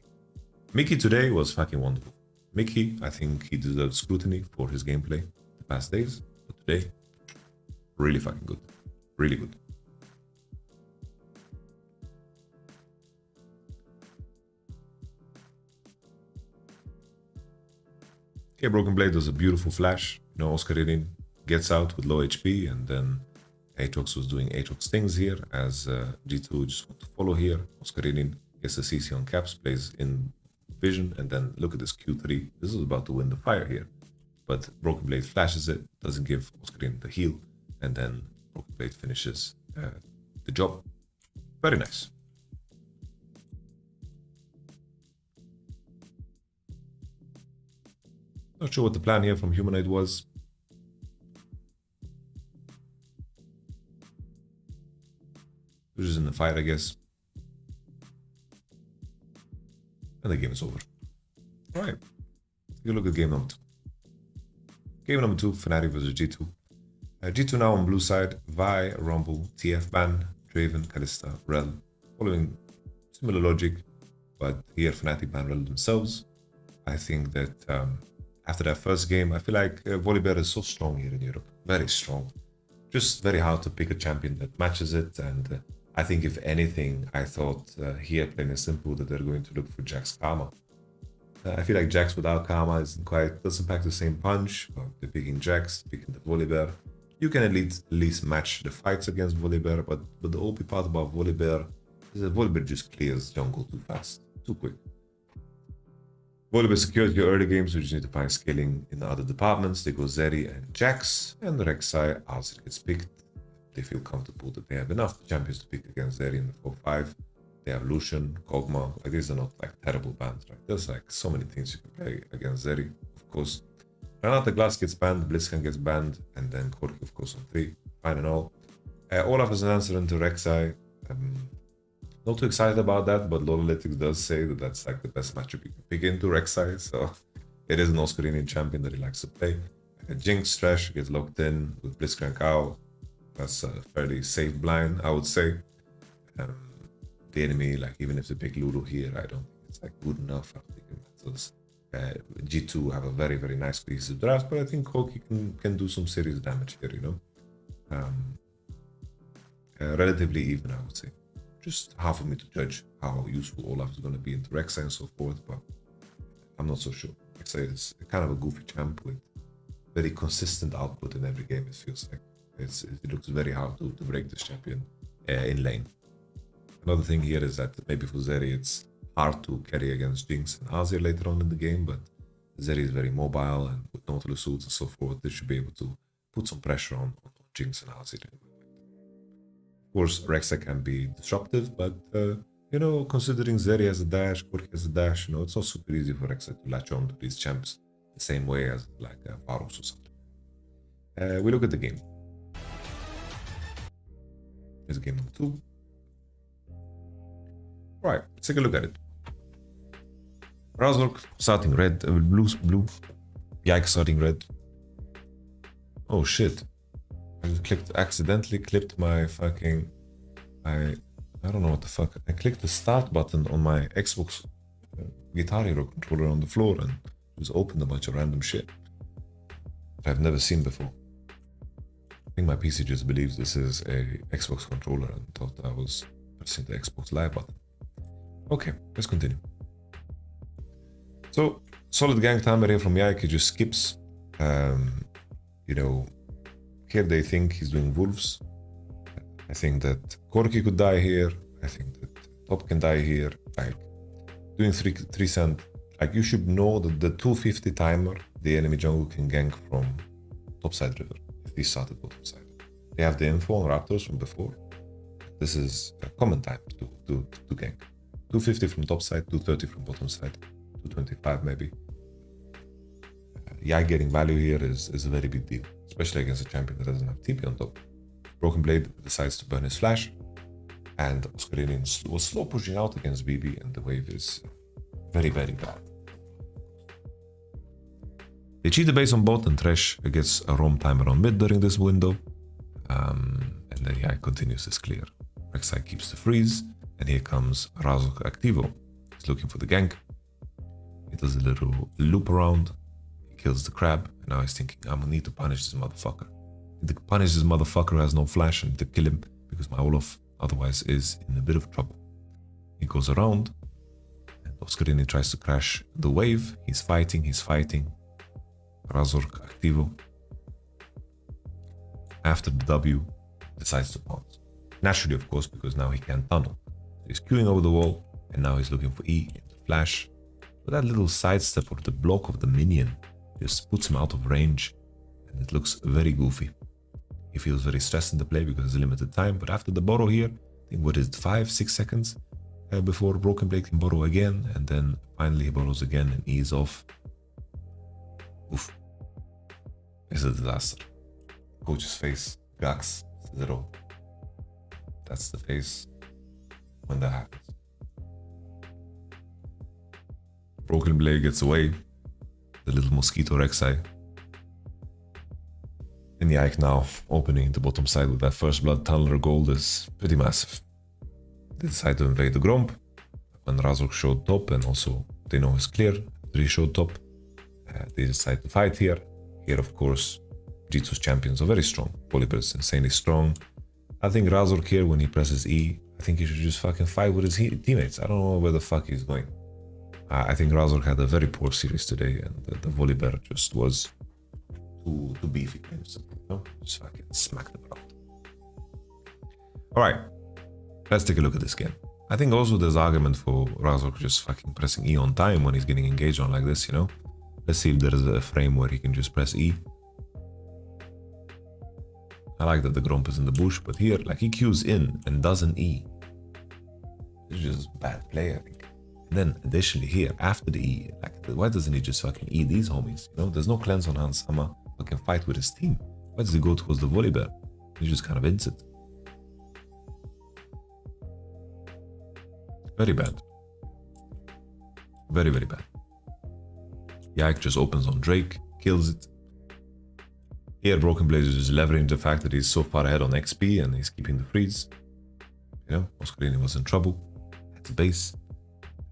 Mickey today was fucking wonderful. Mickey, I think he deserved scrutiny for his gameplay the past days. But today, really fucking good. Really good. Okay, Broken Blade was a beautiful flash. Oscarinin gets out with low HP, and then Aatrox was doing Aatrox things here as G2 just want to follow here. Oscarinin gets the CC on caps, plays in vision, and then look at this Q3. This is about to win the fire here. But Broken Blade flashes it, doesn't give Oscarinin the heal, and then Broken Blade finishes the job. Very nice. Not sure what the plan here from Humanoid was. Which is in the fight, I guess. And the game is over. Alright. Take a look at game number 2. Game number 2, Fnatic versus G2. G2 now on blue side. Vi, Rumble, TF Ban, Draven, Kalista, Rel. Following similar logic, but here Fnatic ban Rel themselves. I think that after that first game, I feel like Volibear is so strong here in Europe. Very strong. Just very hard to pick a champion that matches it. And I think if anything, I thought here, plain and simple, that they're going to look for Jax Karma. I feel like Jax without Karma doesn't pack the same punch. They're picking Jax, picking the Volibear. You can at least match the fights against Volibear, but the OP part about Volibear is that Volibear just clears jungle too fast, too quick. Volibear secures your early games, so you just need to find scaling in the other departments. They go Zeri and Jax, and Rek'Sai, Azir gets picked. They feel comfortable that they have enough champions to pick against Zeri in the 4-5. They have Lucian, Kog'Maw. Like, these are not like terrible bans, right? There's like so many things you can play against Zeri, of course. Renata Glass gets banned, Blitzcrank gets banned, and then Corki, of course, on 3. Fine and all. Olaf is an answer into Rek'Sai. Not too excited about that, but Lodalytics does say that that's like the best matchup you can pick into Rek'Sai, so it is an Oscarinian champion that he likes to play. Jinx Trash gets locked in with Blitzcrank out. That's a fairly safe blind, I would say. The enemy, like even if they pick Lulu here, I don't think it's like good enough. I think it matters. G2 have a very, very nice cohesive draft, but I think Koki can do some serious damage here, relatively even, I would say. Just hard for me to judge how useful Olaf is going to be into Rek'Sai and so forth, but I'm not so sure. Rek'Sai is kind of a goofy champ with very consistent output in every game, it feels like. It looks very hard to break this champion in lane. Another thing here is that maybe for Zeri it's hard to carry against Jinx and Azir later on in the game, but Zeri is very mobile, and with Nautilus suits and so forth, they should be able to put some pressure on Jinx and Azir. Of course, Rek'Sai can be disruptive, but considering Zeri has a dash, Corki has a dash, it's not super easy for Rek'Sai to latch on to these champs the same way as like Varus or something. We look at the game. Here's game number 2. Right, let's take a look at it. Razork starting red, blue. Yike starting red. Oh shit. I just accidentally clipped my fucking... I don't know what the fuck. I clicked the start button on my Xbox Guitar Hero controller on the floor and just opened a bunch of random shit that I've never seen before. I think my PC just believes this is a Xbox controller and thought I was pressing the Xbox Live button. Okay, let's continue. So, solid gang timer here from Yike. He just skips, here they think he's doing wolves. I think that Corki could die here. I think that Top can die here. Like, doing 3 cent. Like, you should know that the 250 timer, the enemy jungle can gank from topside river if he started bottom side. They have the info on Raptors from before. This is a common time to gank. 250 from top side, 230 from bottom side, 225 maybe. Yai getting value here is a very big deal, especially against a champion that doesn't have TP on top. Broken Blade decides to burn his flash, and Oscarinian was slow pushing out against BB, and the wave is very, very bad. They cheat the base on bot, and Thresh gets a roam timer on mid during this window. And then Yai continues his clear. Rek'Sai keeps the freeze, and here comes Razork Activo. He's looking for the gank. He does a little loop around. He kills the crab, and now he's thinking, I'm gonna need to punish this motherfucker. I need to punish this motherfucker who has no flash, and to kill him, because my Olaf otherwise is in a bit of trouble. He goes around, and Oscarini tries to crash the wave. He's fighting. Razork Activo, after the W, decides to pounce. Naturally, of course, because now he can't tunnel. So he's queuing over the wall, and now he's looking for E into flash. But that little sidestep or the block of the minion just puts him out of range, and it looks very goofy. He feels very stressed in the play because it's limited time, but after the borrow here, I think what is it, 5-6 seconds before Broken Blade can borrow again, and then finally he borrows again and E is off. Oof. It's a disaster. Coach's face, Gax, 0. That's the face when that happens. Broken Blade gets away. The little mosquito Rek'Sai. And the Ike now opening the bottom side with that first blood tunneler gold is pretty massive. They decide to invade the Gromp when Razork showed top, and also they know it's clear after he showed top. They decide to fight here. Here, of course, G2's champions are very strong. Volibear is insanely strong. I think Razork here, when he presses E, I think he should just fucking fight with his teammates. I don't know where the fuck he's going. I think Razork had a very poor series today, and the Volibear just was too beefy. Just fucking smack them around. Alright, let's take a look at this game. I think also there's argument for Razork just fucking pressing E on time when he's getting engaged on like this, you know? Let's see if there is a frame where he can just press E. I like that the Gromp is in the bush, but here, like, he queues in and doesn't E. It's just bad play, I think. And then, additionally here, after the E, like, why doesn't he just fucking E these homies? You know, there's no cleanse on Hans Sama, fucking fight with his team. Why does he go towards the Volibear? He just kind of ends it. Very bad. Very, very bad. Yike just opens on Drake, kills it. Here, Broken Blade is just leveraging the fact that he's so far ahead on XP and he's keeping the freeze. You know, Oscarini was in trouble at the base.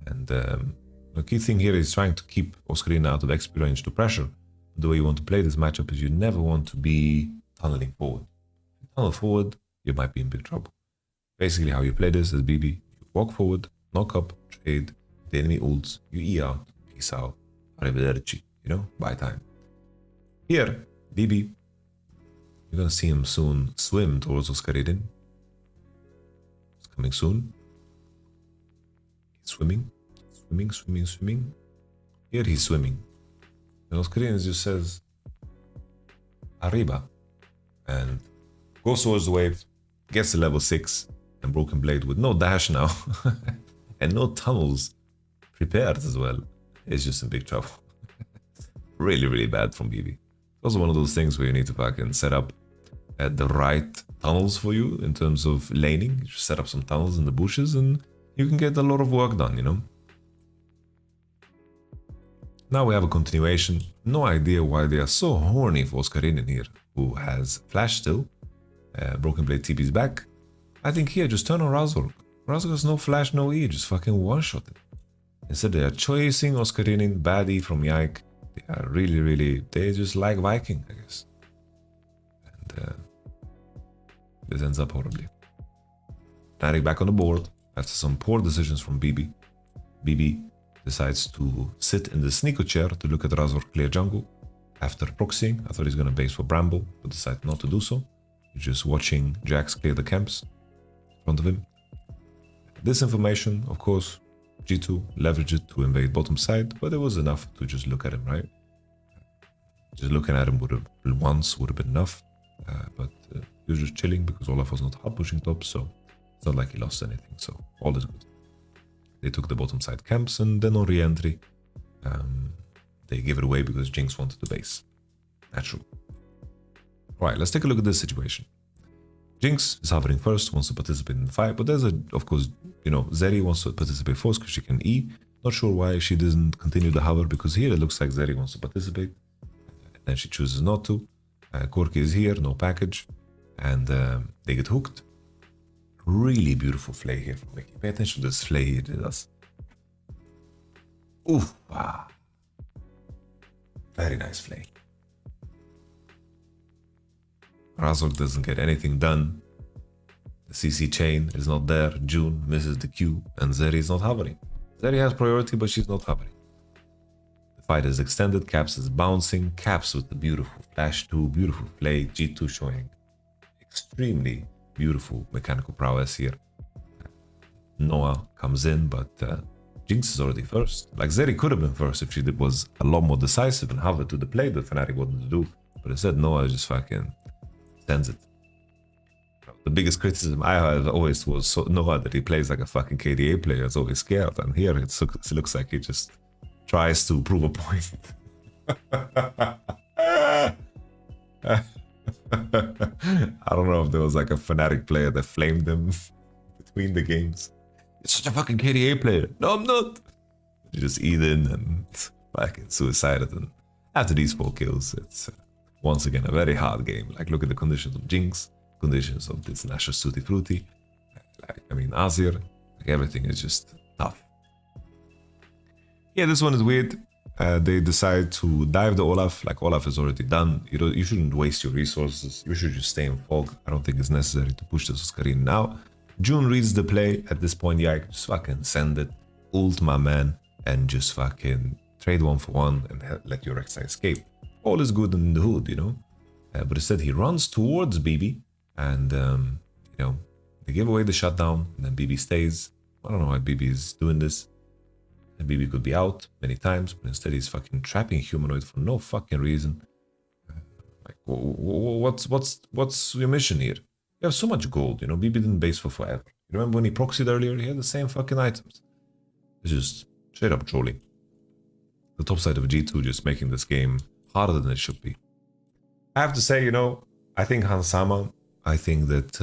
And the key thing here is trying to keep Oscarini out of XP range to pressure. The way you want to play this matchup is you never want to be tunneling forward. If you tunnel forward, you might be in big trouble. Basically, how you play this is BB. You walk forward, knock up, trade, the enemy ults, you E out, peace out. Arrivederci, you know, buy time. Here, BB, you're gonna see him soon swim towards Oscarini. It's coming soon. He's swimming. Here he's swimming. And Oscarini just says, Arriba. And goes towards the wave, gets to level 6, and Broken Blade with no dash now, and no tunnels prepared as well. It's just in big trouble. Really, really bad from BB. It's also one of those things where you need to fucking set up the right tunnels for you in terms of laning. You just set up some tunnels in the bushes and you can get a lot of work done, you know? Now we have a continuation. No idea why they are so horny for Oscarini here, who has flash still. Broken Blade TP's back. I think here, just turn on Razork. Razork has no flash, no E, just fucking one-shot it. Instead, they are chasing Oscarini, baddie from Yike. They are really, they just like Viking, I guess. And this ends up horribly. Fnatic back on the board after some poor decisions from BB. BB decides to sit in the sneaker chair to look at Razork clear jungle. after proxying. I thought he's gonna base for Bramble, but decided not to do so. He's just watching Jax clear the camps in front of him. This information, of course, G2 leveraged it to invade bottom side, but it was enough to just look at him, right? Just looking at him would have been enough, but he was just chilling because Olaf was not hard pushing top, so it's not like he lost anything, so all is good. They took the bottom side camps, and then on re-entry, they gave it away because Jinx wanted to base. Natural. Alright, let's take a look at this situation. Jinx is hovering first, wants to participate in the fight, but there's of course, Zeri wants to participate first because she can E. Not sure why she doesn't continue the hover, because here it looks like Zeri wants to participate, and then she chooses not to. Corki is here, no package, and they get hooked. Really beautiful flay here from Mickey. Pay attention to this flay he does. Oof, wow. Very nice flay. Razork doesn't get anything done. The CC chain is not there. June misses the Q, and Zeri is not hovering. Zeri has priority, but she's not hovering. The fight is extended. Caps is bouncing. Caps with the beautiful flash 2, beautiful play. G2 showing extremely beautiful mechanical prowess here. Noah comes in, but Jinx is already first. Like, Zeri could have been first if she was a lot more decisive and hovered to the play that Fnatic wanted to do. But instead, Noah just fucking sends it. The biggest criticism I have always was Noah, that he plays like a fucking KDA player, is always scared. And here it looks like he just tries to prove a point. I don't know if there was like a Fnatic player that flamed him between the games. You're such a fucking KDA player. No, I'm not. You just eat in and fucking suicided. And after these 4 kills, it's once again a very hard game. Like, look at the conditions of Jinx, conditions of this Nashor's Tutti Frutti. Like, I mean, Azir, like, everything is just tough. Yeah, this one is weird. They decide to dive the Olaf. Like, Olaf is already done. You shouldn't waste your resources. You should just stay in fog. I don't think it's necessary to push the Suskarin now. June reads the play. At this point, yeah, just fucking send it. Ult my man and just fucking trade 1 for 1 and let your Rek'Sai escape. All is good in the hood, but instead he runs towards BB and, they give away the shutdown, and then BB stays. I don't know why BB is doing this. And BB could be out many times, but instead he's fucking trapping Humanoid for no fucking reason. Like, what's your mission here? You have so much gold, BB didn't base for forever. You remember when he proxied earlier? He had the same fucking items. It's just straight up trolling. The top side of G2 just making this game harder than it should be. I have to say, I think Hansama, I think that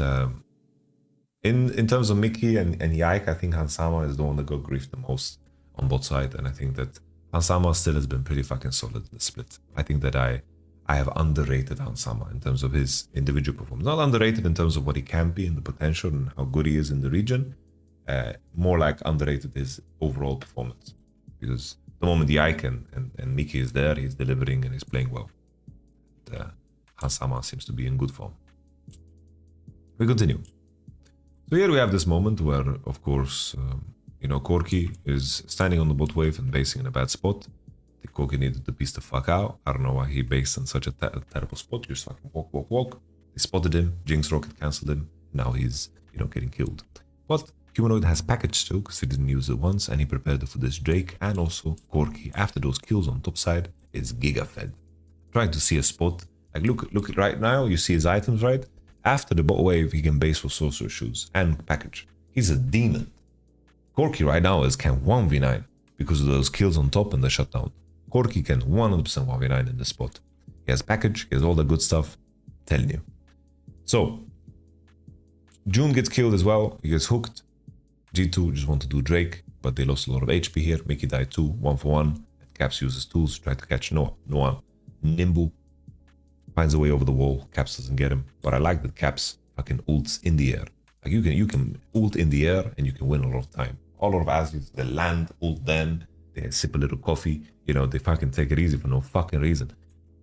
in terms of Mickey and Yike, I think Hansama is the one that got griefed the most on both sides, and I think that Hansama still has been pretty fucking solid in the split. I think that I have underrated Hansama in terms of his individual performance. Not underrated in terms of what he can be and the potential and how good he is in the region. More like underrated his overall performance. Because the moment Yike and Mickey is there, he's delivering and he's playing well. Hansama seems to be in good form. We continue. So here we have this moment where, of course, Corki is standing on the bot wave and basing in a bad spot. I think Corki needed to piece the fuck out. I don't know why he based in such a terrible spot. Just fucking walk. They spotted him. Jinx rocket cancelled him. Now he's, getting killed. But Humanoid has package too, because he didn't use it once, and he prepared for this Drake. And also Corki, after those kills on top side, is giga fed. Trying to see a spot. Like, look right now, you see his items, right? After the bot wave, he can base for Sorcerer Shoes and package. He's a demon. Corki right now can 1v9 because of those kills on top and the shutdown. Corki can 100% 1v9 in this spot. He has package, he has all the good stuff. I'm telling you. So, June gets killed as well. He gets hooked. G2 just want to do Drake, but they lost a lot of HP here. Mickey died too, 1 for 1. Caps uses tools to try to catch Noah. Noah, nimble, finds a way over the wall. Caps doesn't get him. But I like that Caps fucking ults in the air. Like, you can ult in the air and you can win a lot of time. All of Azir, they land, ult then, they sip a little coffee, they fucking take it easy for no fucking reason.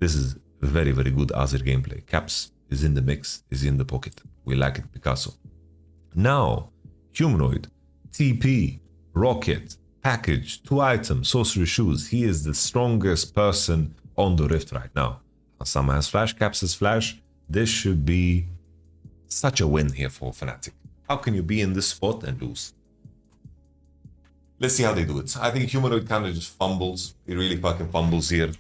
This is very, very good Azir gameplay. Caps is in the mix, is in the pocket. We like it, Picasso. Now, Humanoid, TP, Rocket, package, 2 items, Sorcery Shoes. He is the strongest person on the Rift right now. Sama has flash, Caps has flash. This should be such a win here for Fnatic. How can you be in this spot and lose? Let's see how they do it. I think Humanoid kind of just fumbles. He really fucking fumbles here.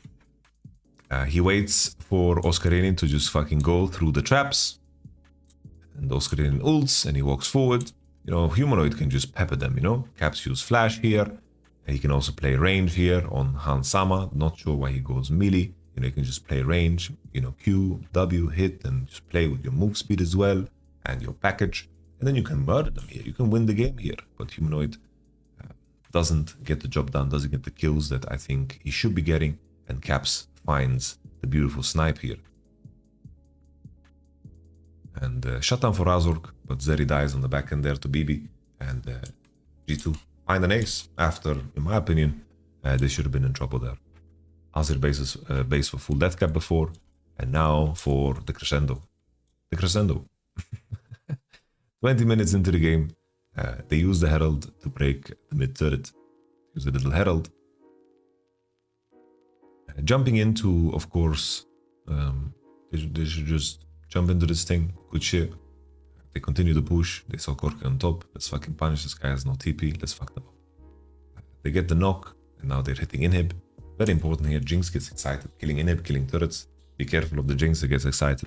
He waits for Oscarinin to just fucking go through the traps. And Oscarinin ults and he walks forward. You know, Humanoid can just pepper them, you know. Caps use flash here. He can also play range here on Hansama. Not sure why he goes melee. You know, you can just play range, you know, Q, W, hit, and just play with your move speed as well, and your package. And then you can murder them here. You can win the game here. But Humanoid doesn't get the job done, doesn't get the kills that I think he should be getting. And Caps finds the beautiful snipe here. And shutdown for Razork, but Zeri dies on the back end there to BB. And G2 find an ace after, in my opinion, they should have been in trouble there. Azir base for full death cap before, and now for the crescendo. The crescendo. 20 minutes into the game, they use the Herald to break the mid turret. Use a little Herald. Jumping into, of course, they should just jump into this thing. Good shit. They continue to push. They saw Corki on top. Let's fucking punish this guy. Has no TP. Let's fuck them up. They get the knock, and now they're hitting Inhib. Very important here. Jinx gets excited. Killing Inhib, killing turrets. Be careful of the Jinx that gets excited.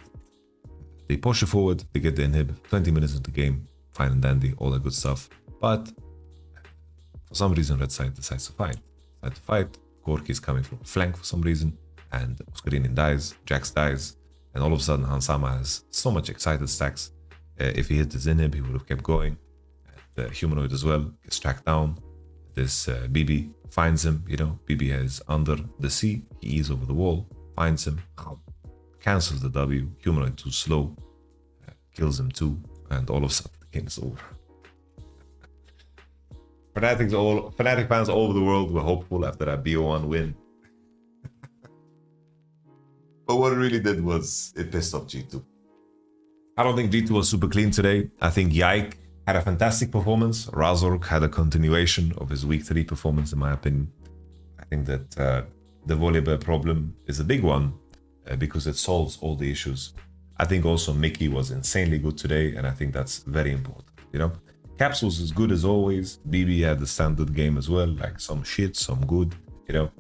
They push it forward. They get the Inhib. 20 minutes into the game. Fine and dandy. All that good stuff. But for some reason, Red side decides to fight. Corki is coming from flank for some reason. And Oscarinin dies. Jax dies. And all of a sudden, Hansama has so much excited stacks. If he hit his Inhib, he would have kept going. And Humanoid as well gets tracked down. This BB finds him, you know. BB is under the sea. He is over the wall. Finds him. Cancels the W. Humanoid too slow. Kills him too. And all of a sudden, the game is over. Fnatic fans all over the world were hopeful after that BO1 win. But what it really did was it pissed off G2. I don't think G2 was super clean today. I think Yike had a fantastic performance. Razork had a continuation of his week 3 performance, in my opinion. I think that the Volibear problem is a big one because it solves all the issues. I think also Mickey was insanely good today, and I think that's very important, you know. Caps was as good as always. BB had the standard game as well, like some shit, some good, you know.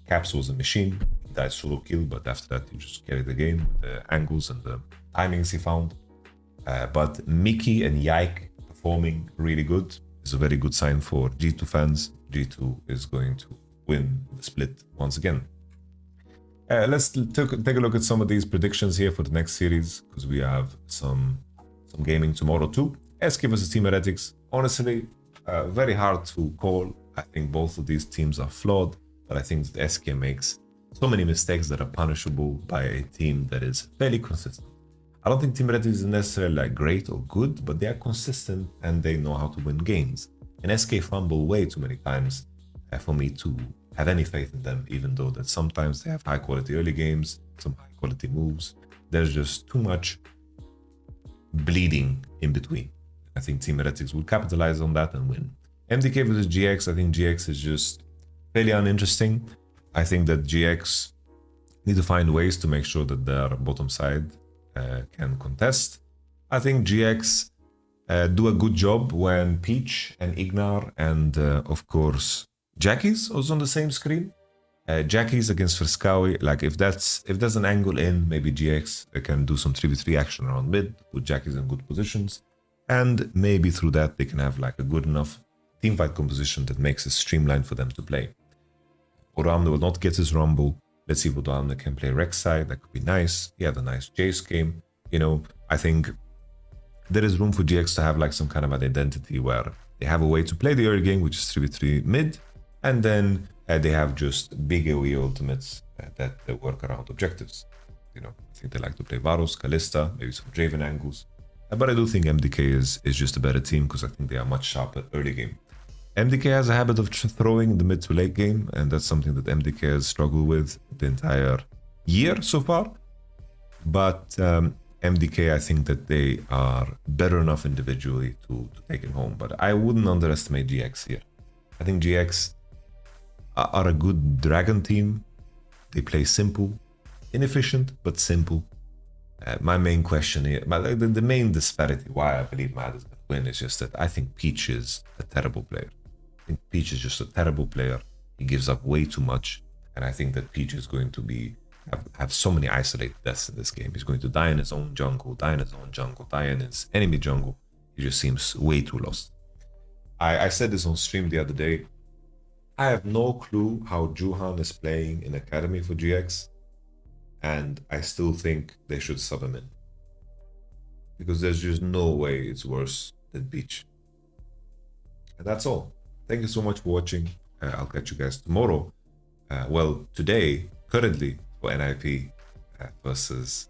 Caps was a machine. He died solo kill, but after that he just carried the game with the angles and the timings he found. But Mickey and Yike performing really good is a very good sign for G2 fans. G2 is going to win the split once again. Let's take a look at some of these predictions here for the next series, because we have some gaming tomorrow too. SK versus Team Heretics. Honestly, very hard to call. I think both of these teams are flawed, but I think that SK makes so many mistakes that are punishable by a team that is fairly consistent. I don't think Team Heretics is necessarily like great or good, but they are consistent and they know how to win games. And SK fumble way too many times for me to have any faith in them, even though that sometimes they have high quality early games, some high quality moves. There's just too much bleeding in between. I think Team Heretics will capitalize on that and win. MDK versus GX, I think GX is just fairly uninteresting. I think that GX need to find ways to make sure that their bottom side can contest. I think GX do a good job when Peach and Ignar and of course Jackie's was on the same screen. Jackie's against Friskawi, like if there's an angle in, maybe GX can do some 3v3 action around mid, put Jackie's in good positions, and maybe through that they can have like a good enough teamfight composition that makes it streamlined for them to play. Odoamne will not get his Rumble. Let's see if Odoamne can play Rex side. That could be nice. He had a nice Jace game. You know, I think there is room for GX to have like some kind of an identity where they have a way to play the early game, which is 3v3 mid, and then they have just big AoE ultimates that they work around objectives. You know, I think they like to play Varus, Kalista, maybe some Draven angles. But I do think MDK is just a better team because I think they are much sharper early game. MDK has a habit of throwing in the mid to late game, and that's something that MDK has struggled with the entire year so far. But MDK, I think that they are better enough individually to take it home. But I wouldn't underestimate GX here. I think GX are a good Dragon team. They play simple, inefficient, but simple. My main question here, the main disparity why I believe Mad is going to win is just that I think Peach is a terrible player. I think Peach is just a terrible player. He gives up way too much. And I think that Peach is going to have so many isolated deaths in this game. He's going to die in his own jungle, die in his own jungle, die in his enemy jungle. He just seems way too lost. I said this on stream the other day. I have no clue how Juhan is playing in Academy for GX. And I still think they should sub him in. Because there's just no way it's worse than Peach. And that's all. Thank you so much for watching. I'll catch you guys tomorrow. Well, today, currently, for NIP versus